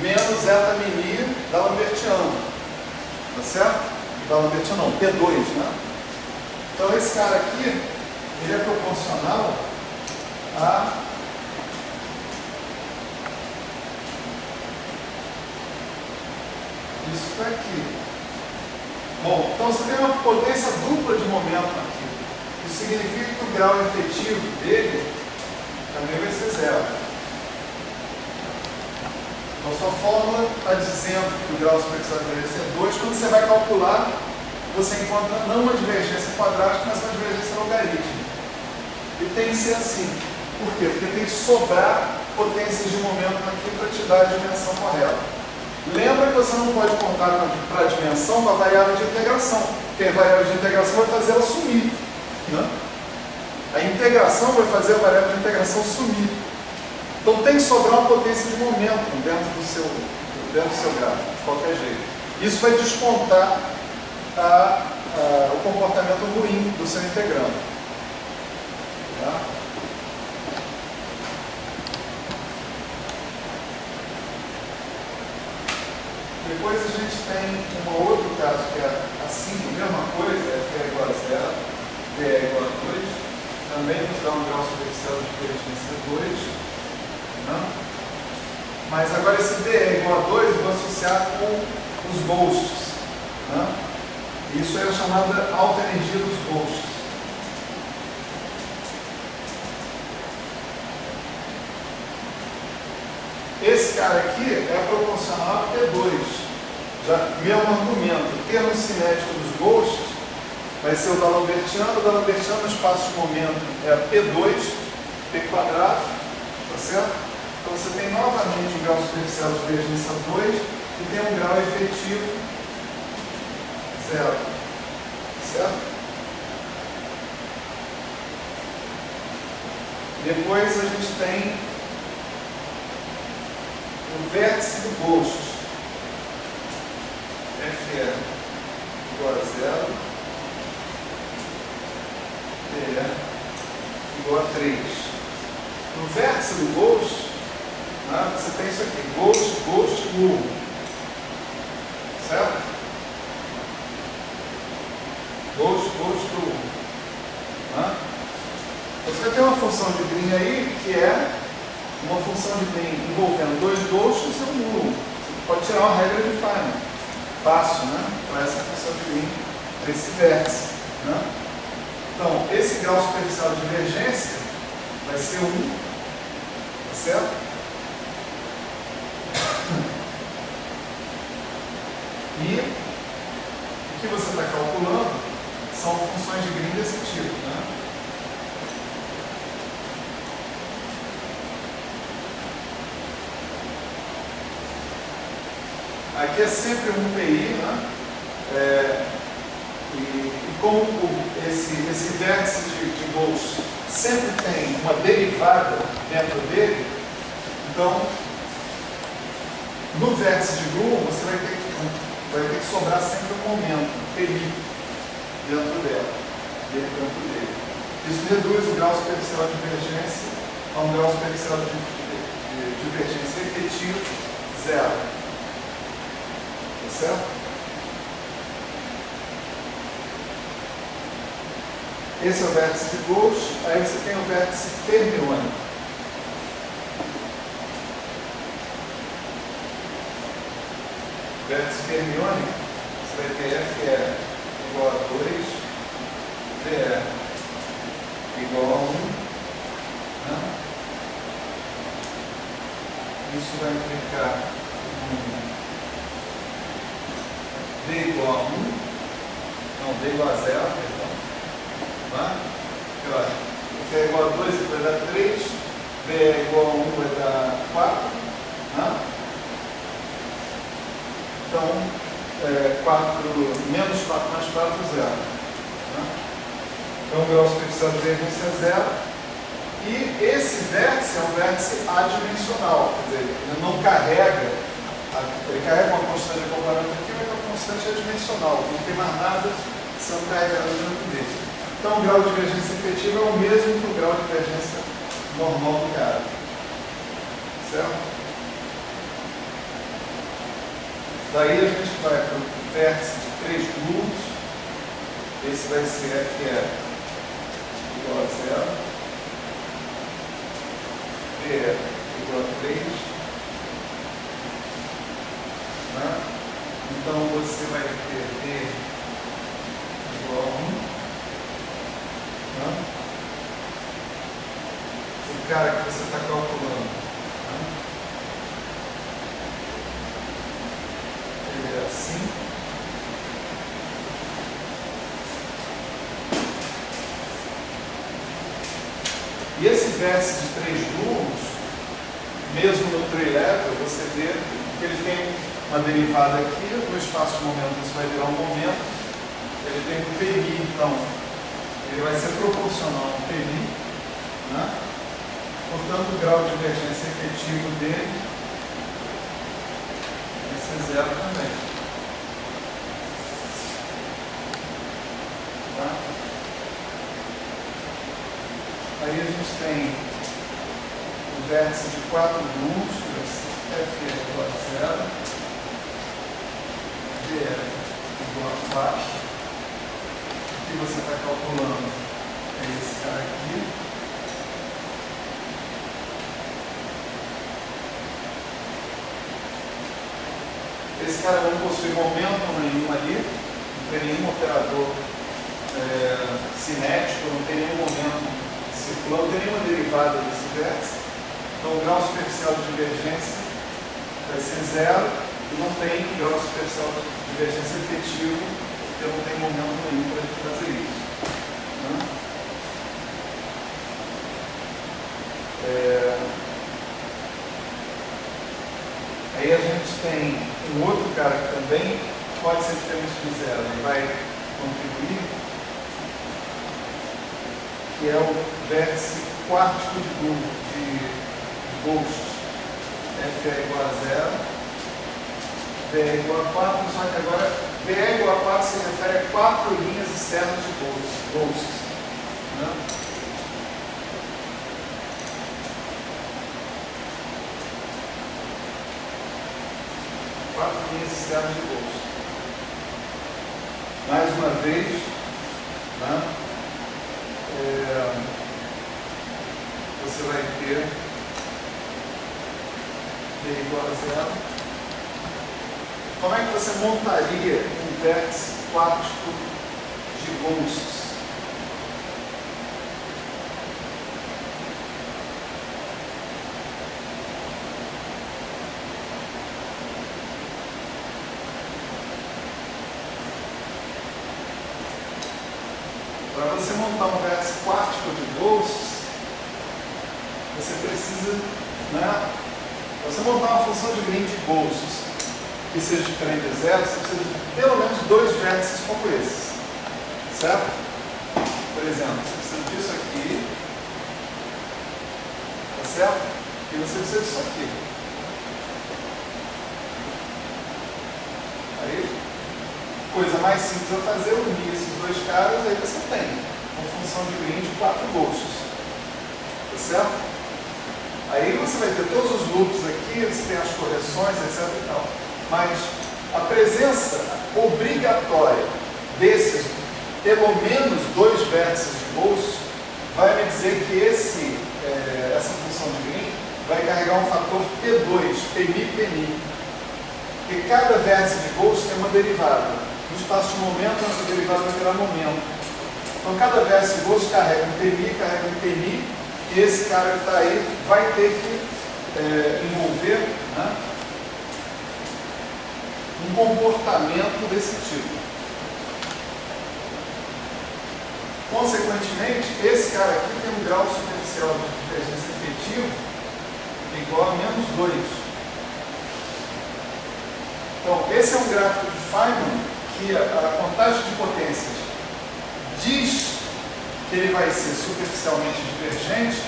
S1: menos zeta mini da Lambertiana. Tá certo? Da Lambertiana não, P2, né? Então esse cara aqui, ele é proporcional a isso daqui. Bom, então você tem uma potência dupla de momento aqui. Isso significa que o grau efetivo dele também vai ser zero. Então sua fórmula está dizendo que o grau superficial de divergência é 2. Quando você vai calcular, você encontra não uma divergência quadrática, mas uma divergência logarítmica. E tem que ser assim. Por quê? Porque tem que sobrar potências de momento aqui para te dar a dimensão correta. Lembra que você não pode contar para a dimensão com a variável de integração, porque a variável de integração vai fazer ela sumir. Né? A integração vai fazer a variável de integração sumir. Então tem que sobrar uma potência de momento dentro do seu gráfico, de qualquer jeito. Isso vai descontar o comportamento ruim do seu integrando. Tá? Depois a gente tem um outro caso que é assim, a mesma coisa, F é igual a 0, V é igual a 2, também nos dá um grau superficial de divergência 2. Né? Mas agora esse D é igual a 2, eu vou associar com os ghosts. Né? Isso é a chamada alta energia dos ghosts. Esse cara aqui é proporcional a P2. Já, mesmo argumento, o termo cinético dos ghosts vai ser o d'Alembertiano. O d'Alembertiano no espaço de momento é P2, P quadrado, tá certo? Então você tem novamente um grau superficial de divergência 2 e tem um grau efetivo 0, certo? Depois a gente tem o vértice do ghost. Fe igual a 0, Pe igual a 3. No vértice do ghost, né, você tem isso aqui, ghost, nulo. Certo? Ghost, nulo. Né? Você vai ter uma função de Green aí que é uma função de Green envolvendo dois ghosts e um nulo. Você pode tirar uma regra de Feynman. Fácil, né? Para essa função de Green, para esse vértice. Né? Então, esse grau superficial de divergência vai ser 1, tá certo? E o que você está calculando são funções de Green desse tipo. Né? Aqui é sempre um PI, né? E como esse vértice de ghost sempre tem uma derivada dentro dele, então no vértice de Green você vai ter que sobrar sempre um momento, PI, dentro dele. Isso reduz o grau superficial de divergência a um grau superficial de divergência efetivo 0. Certo? Esse é o vértice de ghost. Aí você tem o vértice fermiônico. Vértice fermiônico, você vai ter Fe igual a 2, Be igual a 1. Né? Isso vai implicar D igual a 1, não, D igual a 0, perdão. Tá? Aqui, ó, F é igual a 2 vai dar 3, B é igual a 1 vai dar 4. Né? Então, 4 menos 4 mais 4, 0. Né? Então, o grau superficial de divergência é 0. E esse vértice é um vértice adimensional, quer dizer, ele não carrega, ele carrega uma constante de acoplamento aqui, mas a constante é adimensional, não tem mais nada sendo carregado dentro dele. Então o grau de divergência efetiva é o mesmo que o grau de divergência normal do cara. Certo? Daí a gente vai para o vértice de 3 gluons. Esse vai ser Fe igual a 0. P igual a 3. Né? Então você vai ter D igual a 1. Né? O cara que você está calculando, né? Ele é assim. E esse vértice de 3 gluons, mesmo no tree-level, você vê que ele tem uma derivada aqui, no espaço de momento isso vai virar um momento, ele tem um PI, então ele vai ser proporcional ao PI, né? Portanto o grau de divergência efetivo dele vai ser 0 também. Tá? Aí a gente tem o vértice de 4 gluons, F igual a 0, D igual a 4. O que você está calculando é esse cara aqui. esse cara não possui momento nenhum ali, não tem nenhum operador cinético, não tem nenhum momento circulando, não tem nenhuma derivada desse vértice. Então o grau superficial de divergência vai ser zero e não tem grau superficial de divergência efetivo, porque não tem momento nenhum para a gente fazer isso. Né? Aí a gente tem um outro cara que também pode ser diferente de zero, ele vai contribuir, que é o vértice quártico de Ghost. F é igual a zero, B é igual a 4, só que agora B é igual a 4 se refere a 4 linhas externas de Ghosts. Né? Quatro linhas externas de Ghosts. Mais uma vez, né? Você vai ter B igual a zero. Como é que você montaria um vértice quártico de Ghosts? Para você montar um vértice quártico de Ghosts, você precisa, né? Para você montar uma função de Green de Ghosts que seja diferente de zero, você precisa de pelo menos 2 vértices como esses, certo? Por exemplo, você precisa disso aqui, tá certo? E você precisa disso aqui. Aí, coisa mais simples a fazer, unir esses 2 caras, aí você tem uma função de Green de 4 Ghosts, tá certo? Aí você vai ter todos os loops aqui, você tem as correções, etc e tal. Mas a presença obrigatória desses, pelo menos 2 vértices de Ghost, vai me dizer que essa função de Green vai carregar um fator P2, Pmi. Porque cada vértice de Ghost tem uma derivada. No espaço de momento, essa derivada vai virar momento. Então cada vértice de Ghost carrega um Pmi, e esse cara que está aí vai ter que envolver, né, um comportamento desse tipo. Consequentemente, esse cara aqui tem um grau superficial de divergência efetivo igual a -2. Então, esse é um gráfico de Feynman que a contagem de potências diz que ele vai ser superficialmente divergente,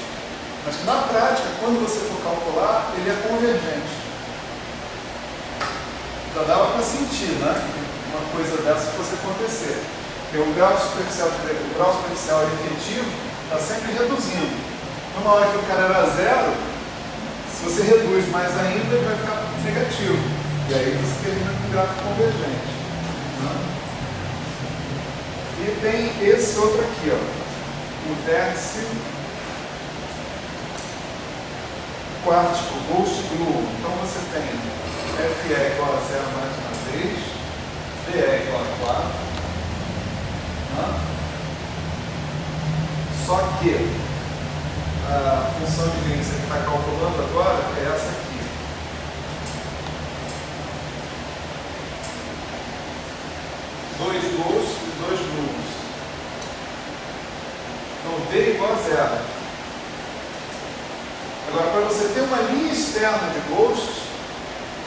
S1: mas que na prática, quando você for calcular, ele é convergente. Já dava para sentir, né? Uma coisa dessa fosse acontecer. Porque o grau superficial efetivo está sempre reduzindo. Numa hora que o cara era zero, se você reduz mais ainda, ele vai ficar negativo. E aí você termina com um gráfico convergente. Né? E tem esse outro aqui, ó, o vértice quártico, Ghost Glue. Então você tem Fe igual a 0 mais uma vez, Be igual a 4. Né? Só que a função de Green que você está calculando agora é essa aqui. Dois Ghosts e 2 Glues. Então D igual a 0. Agora, para você ter uma linha externa de Ghosts,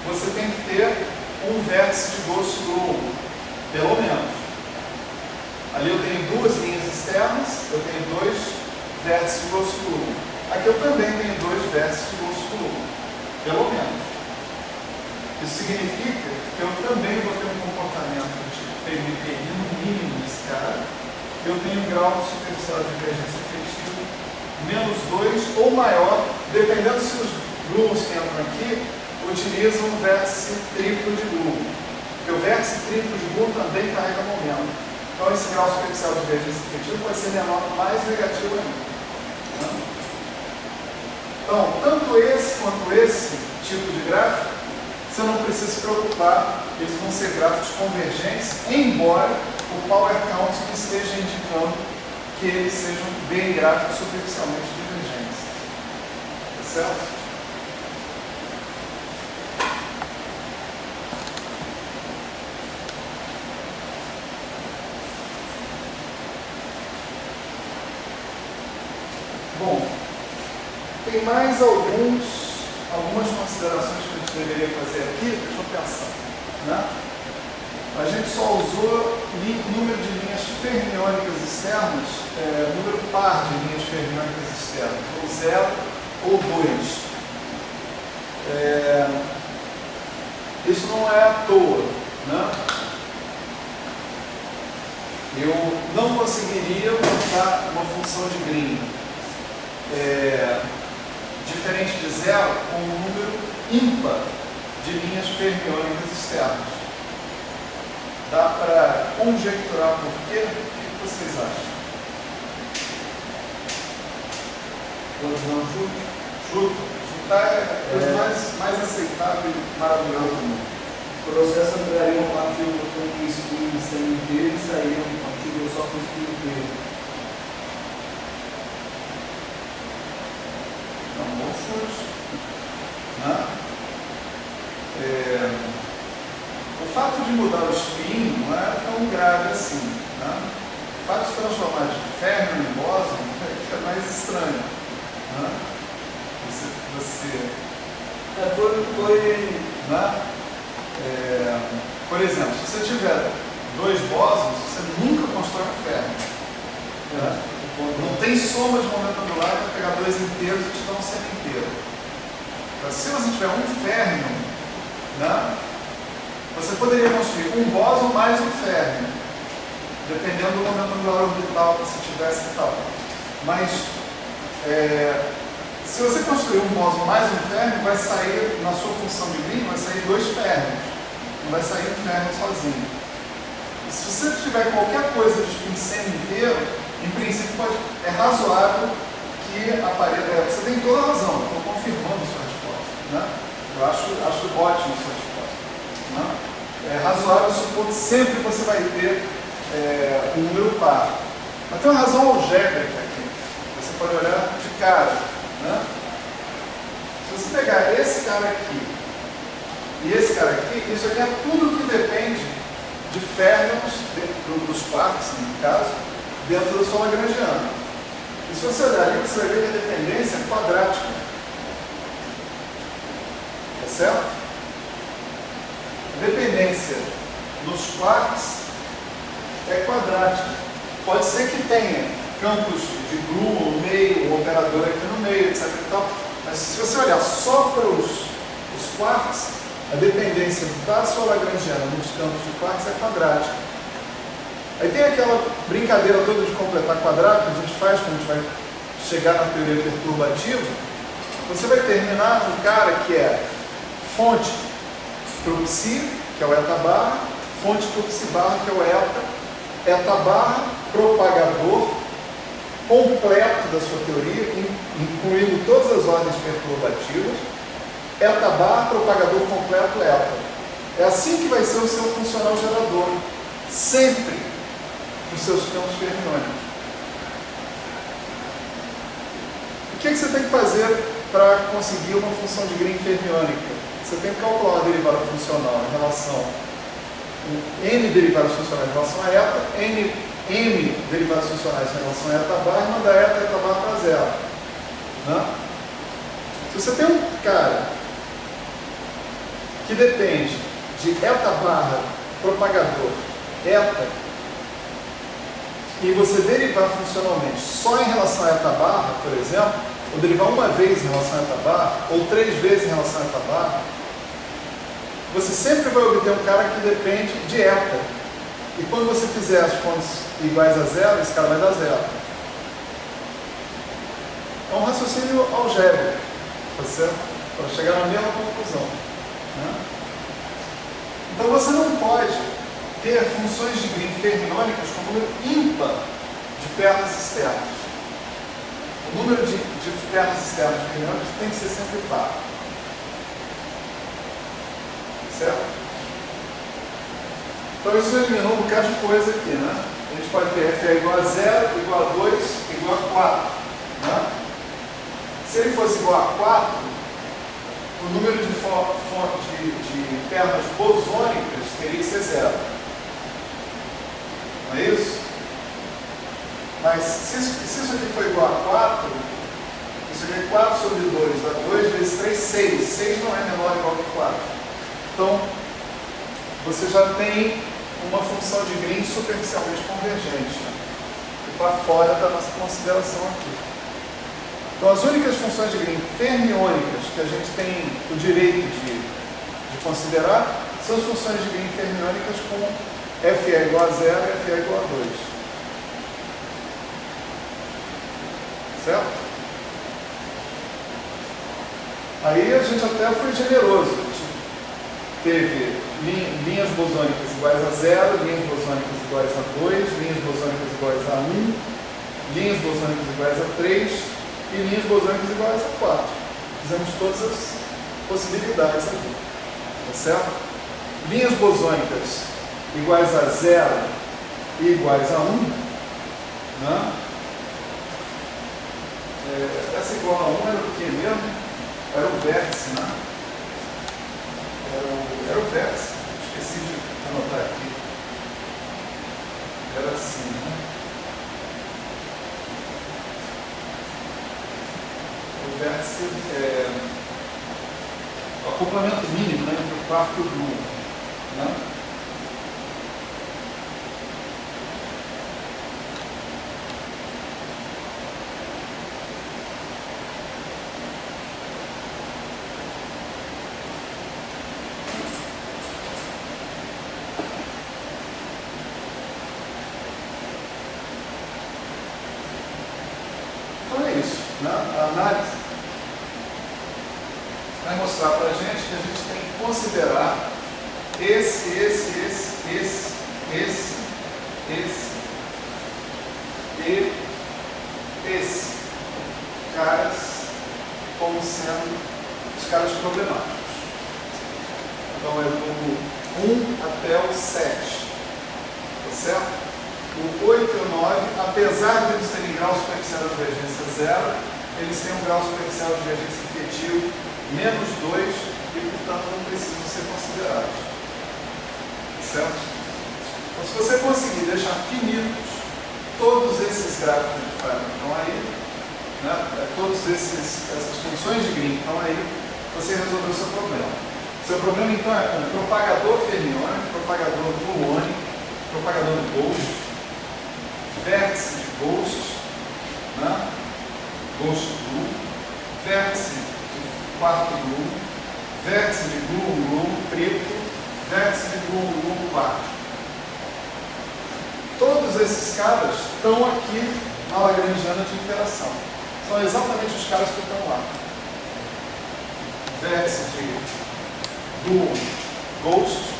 S1: você tem que ter um vértice de Ghost Glue, pelo menos. Ali eu tenho 2 linhas externas, eu tenho 2 vértices de Ghost Glue. Aqui eu também tenho 2 vértices de Ghost Glue, pelo menos. Isso significa que eu também vou ter um comportamento de PMPI no mínimo nesse cara. Eu tenho um grau superficial de divergência efetivo -2 ou maior, dependendo se os glues que entram aqui utilizam um vértice triplo de glue. Porque o vértice triplo de glue também carrega momento. Então esse grau superficial de divergência efetivo pode ser menor, mais negativo ainda. Né? Então, tanto esse quanto esse tipo de gráfico você não precisa se preocupar, eles vão ser gráficos convergentes, embora o Power Counting esteja indicando que eles sejam bem gráficos superficialmente divergentes. Tá certo? Bom, tem mais algumas considerações que a gente deveria fazer aqui, deixa eu pensar. Né? A gente só usou número de linhas fermiônicas externas, número par de linhas fermiônicas externas, ou 0 ou 2. Isso não é à toa. Né? Eu não conseguiria montar uma função de Green diferente de 0 com um número ímpar de linhas fermiônicas externas. Dá para conjecturar por quê? O que vocês acham? Juntar é a coisa mais aceitável e maravilhosa do mundo.
S3: O processo entraria uma partícula com um espinho sem inteiro e sairia uma partícula só com espinho inteiro.
S1: É um bom chute. Né? O fato de mudar o spin não é tão grave assim. Né? O fato de transformar de férmio em bóson é mais estranho. Né? Né? Por exemplo, se você tiver 2 bósons, você nunca constrói um férmio. Né? Não tem soma de momento angular que vai pegar 2 inteiros e te dar um semi-inteiro. Mas se você tiver um férmio, né, você poderia construir um bóson mais um férmio, dependendo do momento angular orbital que você tivesse e tal. Mas se você construir um bóson mais um férmio, vai sair, na sua função de Green, vai sair 2 férmios. Não vai sair um férmio sozinho. E se você tiver qualquer coisa de spin semi-inteiro, em princípio é razoável que apareça. Você tem toda a razão, estou confirmando sua resposta. Né? Eu acho ótimo sua resposta. Né? É razoável supor que sempre você vai ter um número par. Mas tem uma razão algébrica aqui. Você pode olhar de cara. Né? Se você pegar esse cara aqui e esse cara aqui, isso aqui é tudo que depende de férmions, dos quarks, no caso, dentro da sua lagrangiana. E se você olhar ali, você vai ver que a dependência é quadrática. Tá certo? A dependência nos quarks é quadrática. Pode ser que tenha campos de Grumman no meio, um operador aqui no meio, etc. E tal. Mas se você olhar só para os quarks, a dependência da sua lagrangiana nos campos de quarks é quadrática. Aí tem aquela brincadeira toda de completar quadrado que a gente faz quando a gente vai chegar na teoria perturbativa. Você vai terminar um cara que é fonte para o psi, que é o eta barra, fonte para o psi barra, que é o eta barra, propagador completo da sua teoria, incluindo todas as ordens perturbativas, eta barra, propagador completo, eta. É assim que vai ser o seu funcional gerador, sempre os seus campos fermiônicos. O que você tem que fazer para conseguir uma função de Green fermiônica? Você tem que calcular a derivada funcional em relação a n derivadas funcionais em relação a eta, m derivadas funcionais em relação a eta barra e mandar eta barra para zero. Né? Se você tem um cara que depende de eta barra propagador eta, e você derivar funcionalmente só em relação a eta barra, por exemplo, ou derivar uma vez em relação a eta barra, ou 3 vezes em relação a eta barra, você sempre vai obter um cara que depende de eta. E quando você fizer as fontes iguais a zero, esse cara vai dar zero. É um raciocínio algébrico, tá certo? Para chegar na mesma conclusão. Né? Então você não pode ter funções de Green fermiônicas com número ímpar de pernas externas. O número de pernas externas fermiônicas tem que ser sempre par. Então isso eliminou um bocado de coisa aqui, né? A gente pode ter FA igual a 0, igual a 2, igual a 4. Né? Se ele fosse igual a 4, o número de pernas bosônicas teria que ser 0. Não é isso? Mas se isso aqui for igual a 4, isso aqui é 4 sobre 2, dá 2 vezes 3, 6. 6 não é menor ou igual que 4. Então, você já tem uma função de Green superficialmente convergente, que está fora da nossa consideração aqui. Então, as únicas funções de Green fermiônicas que a gente tem o direito de considerar são as funções de Green fermiônicas com FA igual a 0 e FA igual a 2. Certo? Aí a gente até foi generoso. A gente teve linhas bosônicas iguais a 0, linhas bosônicas iguais a 2, linhas bosônicas iguais a 1, linhas bosônicas iguais a 3 e linhas bosônicas iguais a 4. Fizemos todas as possibilidades aqui. Tá certo? Linhas bosônicas iguais a 0 e iguais a 1, né? Essa igual a 1 era o que mesmo? Era o vértice, né? Era o vértice. Esqueci de anotar aqui. Era assim, né? O vértice é o acoplamento mínimo, né, entre o quarto e o duo, né? A análise vai mostrar para a gente que a gente tem que considerar esse e esse caras como sendo os caras problemáticos. Então é do 1 até o 7, tá certo? O 8 e o 9, apesar de eles terem grau superficial de divergência 0, eles têm um grau superficial de divergência efetivo menos 2 e, portanto, não precisam ser considerados. Certo? Então, se você conseguir deixar finitos todos esses gráficos de Feynman que estão aí, né, todas essas funções de Green que estão aí, você resolveu o seu problema. Seu problema, então, é com propagador fermiônico, propagador gluônico, propagador de Ghost, vértice de Ghost, né? Ghost glue, vértice de quarto glue, vértice de glue triplo, vértice de glue quarto. Todos esses caras estão aqui na Lagrangiana de interação. São exatamente os caras que estão lá. Vértice de glue Ghost,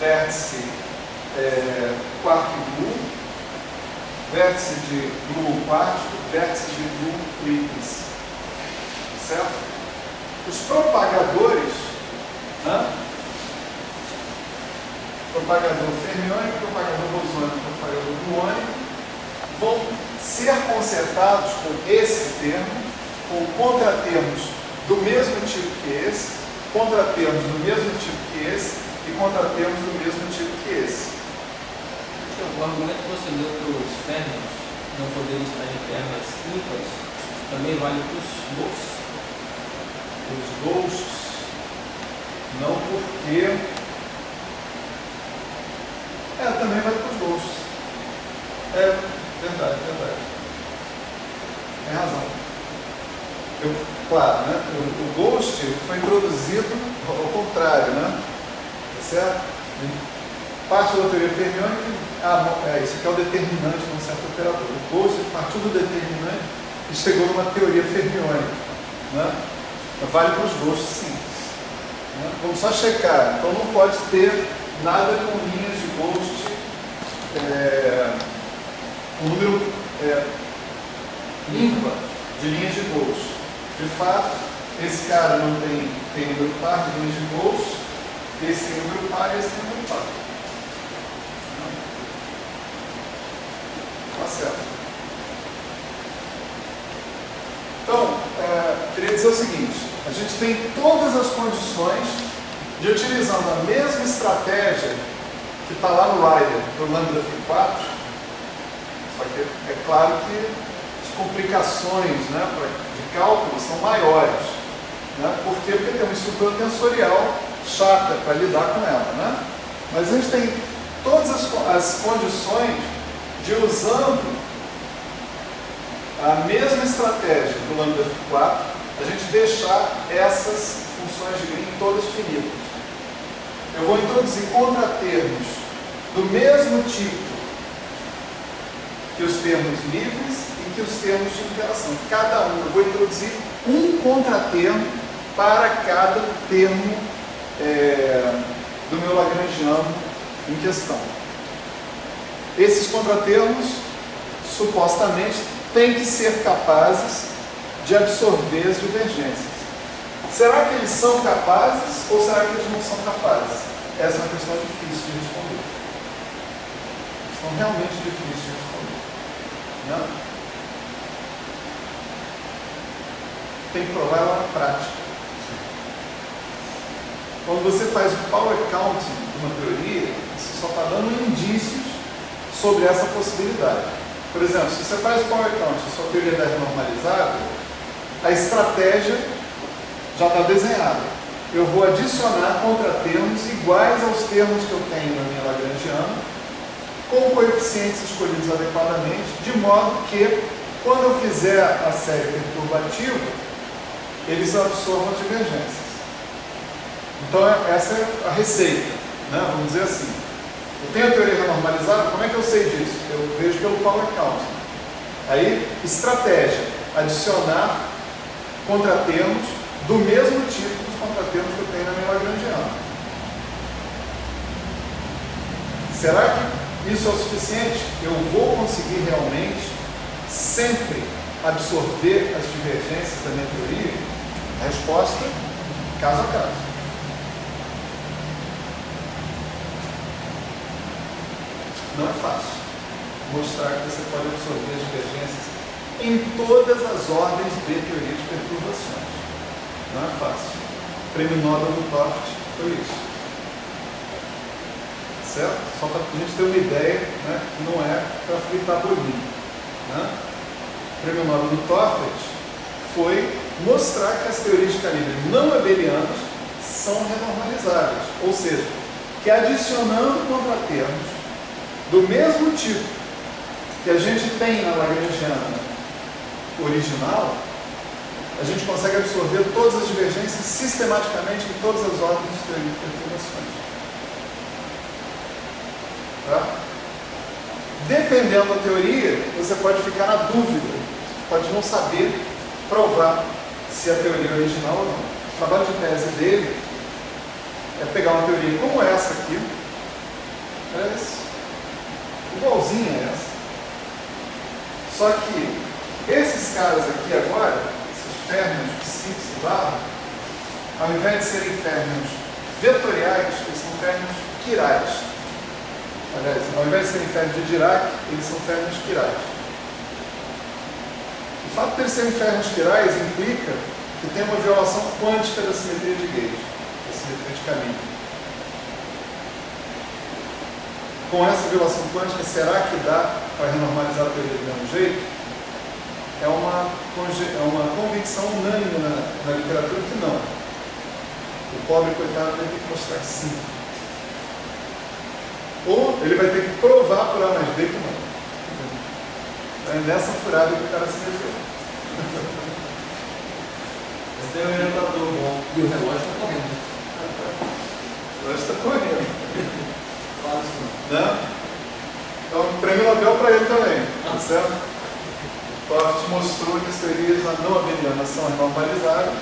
S1: vértice quarto glue, vértice de glue quarto, vértice de glue tríplice. Certo? Os propagadores, né? Propagador fermiônico, propagador bosônico, propagador gluônico, vão ser consertados com esse termo, com contratermos do mesmo tipo que esse, contratermos do mesmo tipo que esse e contratermos do mesmo tipo que esse.
S2: O argumento que você deu para os férmions não poderem estar em pernas ímpares também vale para os ghosts?
S1: Os ghosts, não, porque... também vale para os ghosts. Verdade. Tem razão. Claro, né? O ghost foi introduzido ao contrário, né? Tá certo? Parte da teoria fermiônica, isso aqui é o determinante de um certo operador. O Ghost partiu do determinante e chegou numa teoria fermiônica. Né? Vale para os ghosts, sim. Né? Vamos só checar. Então não pode ter nada com linhas de Ghost, um número ímpar de linhas de Ghost. De fato, esse cara não tem número par de linhas de Ghost, Esse tem número par e esse tem número par. Tá certo. Então, queria dizer o seguinte: a gente tem todas as condições de, utilizando a mesma estratégia que está lá no Rider para o Lambda Phi4, só que é claro que as complicações, né, de cálculo são maiores. Né? Por quê? Porque tem uma estrutura tensorial chata para lidar com ela. Né? Mas a gente tem todas as condições de, usando a mesma estratégia do Lambda Phi4, a gente deixar essas funções de Green todas finitas. Eu vou introduzir contratermos do mesmo tipo que os termos livres e que os termos de interação. Cada um, eu vou introduzir um contratermo para cada termo do meu lagrangiano em questão. Esses contratermos, supostamente, têm que ser capazes de absorver as divergências. Será que eles são capazes ou será que eles não são capazes? Essa é uma questão difícil de responder. Questão realmente difícil de responder. Né? Tem que provar ela na prática. Quando você faz o power counting de uma teoria, você só está dando indícios sobre essa possibilidade. Por exemplo, se você faz o power counting da sua teoria da renormalizável, a estratégia já está desenhada. Eu vou adicionar contratermos iguais aos termos que eu tenho na minha lagrangiana, com coeficientes escolhidos adequadamente, de modo que, quando eu fizer a série perturbativa, eles absorvam as divergências. Então, essa é a receita, né? Vamos dizer assim. Eu tenho a teoria renormalizada, como é que eu sei disso? Eu vejo pelo power counting. Aí, estratégia, adicionar contratermos do mesmo tipo dos contratermos que eu tenho na minha lagrangiana. Será que isso é o suficiente? Eu vou conseguir realmente sempre absorver as divergências da minha teoria? A resposta, caso a caso. Não é fácil mostrar que você pode absorver as divergências em todas as ordens de teoria de perturbações. Não é fácil. O prêmio Nobel do Toft foi isso. Certo? Só para a gente ter uma ideia, né, que não é para fritar bolinho. Né? O prêmio Nobel do Toft foi mostrar que as teorias de calibre não abelianos são renormalizáveis. Ou seja, que adicionando contratermos do mesmo tipo que a gente tem na lagrangiana original, a gente consegue absorver todas as divergências sistematicamente em todas as ordens de teoria de perturbações. Tá? Dependendo da teoria, você pode ficar na dúvida, pode não saber provar se a teoria é original ou não. O trabalho de tese dele é pegar uma teoria como essa aqui, igualzinha a essa, só que esses caras aqui agora, esses férmions de Simpson e Barra, ao invés de serem férmions vetoriais, eles são férmions quirais. Aliás, ao invés de serem férmions de Dirac, eles são férmions quirais. O fato de eles serem férmions quirais implica que tem uma violação quântica da simetria de Gauge, da simetria de caminho. Com essa violação quântica, será que dá para renormalizar a teoria do mesmo jeito? É uma convicção unânime na literatura que não. O pobre coitado vai ter que mostrar que sim. Ou ele vai ter que provar por A mais B que não. Então é nessa furada que o cara se meteu.
S2: Esse tem um orientador bom. E o relógio está correndo.
S1: O relógio está correndo.
S2: Fala isso não.
S1: Né? Então, prêmio Nobel para ele também. Tá certo? O Toft mostrou que as teorias não abelianas são renormalizáveis.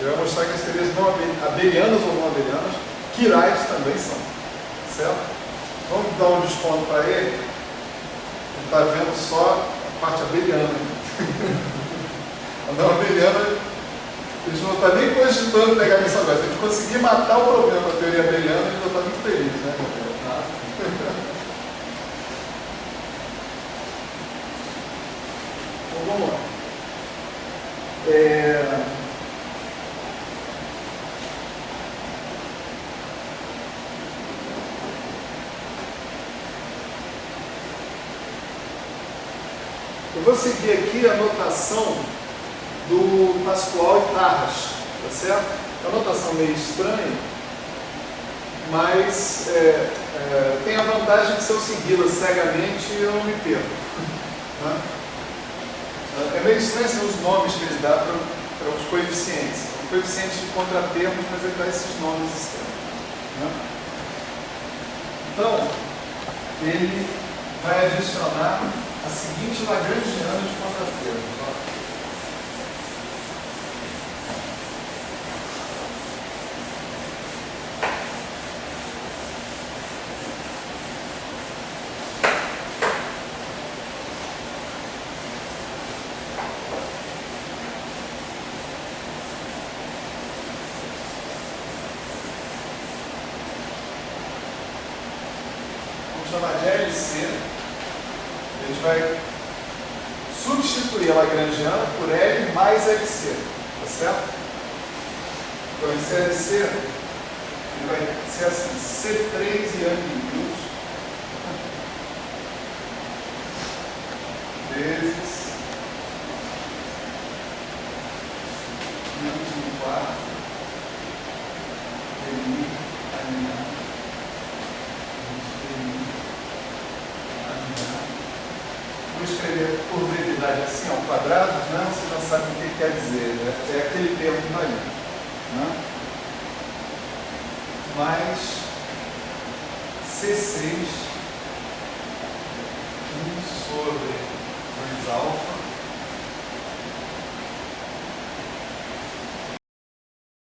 S1: Ele vai mostrar que as teorias não abelianas ou não abelianas, quirais também são. Certo? Vamos dar um desconto para ele. Ele está vendo só a parte abeliana. A não abeliana gente não está nem cogitando pegar isso agora. Se a gente conseguir matar o problema com a teoria abeliana, a gente já está muito feliz, né?
S3: Então vamos lá.
S1: Eu vou seguir aqui a notação do Pascoal e Tarras, tá certo? É uma notação meio estranha, mas tem a vantagem de se eu segui-la cegamente eu não me perco. Né? É meio estranho assim, os nomes que ele dá para os coeficientes. Coeficientes de contratermos, mas ele dá esses nomes estranhos. Né? Então, ele vai adicionar a seguinte lagrangiana de contratermos. Ó. Chamar de LC, a gente vai substituir a lagrangiana por L mais LC, tá certo? Então esse LC ele vai ser assim, C3 e Young vezes menos 1/4 DI alinhado. Vou escrever por brevidade assim, ao quadrado, né? Você já sabe o que quer dizer, né? É aquele termo que vai ali. Né? Mais C6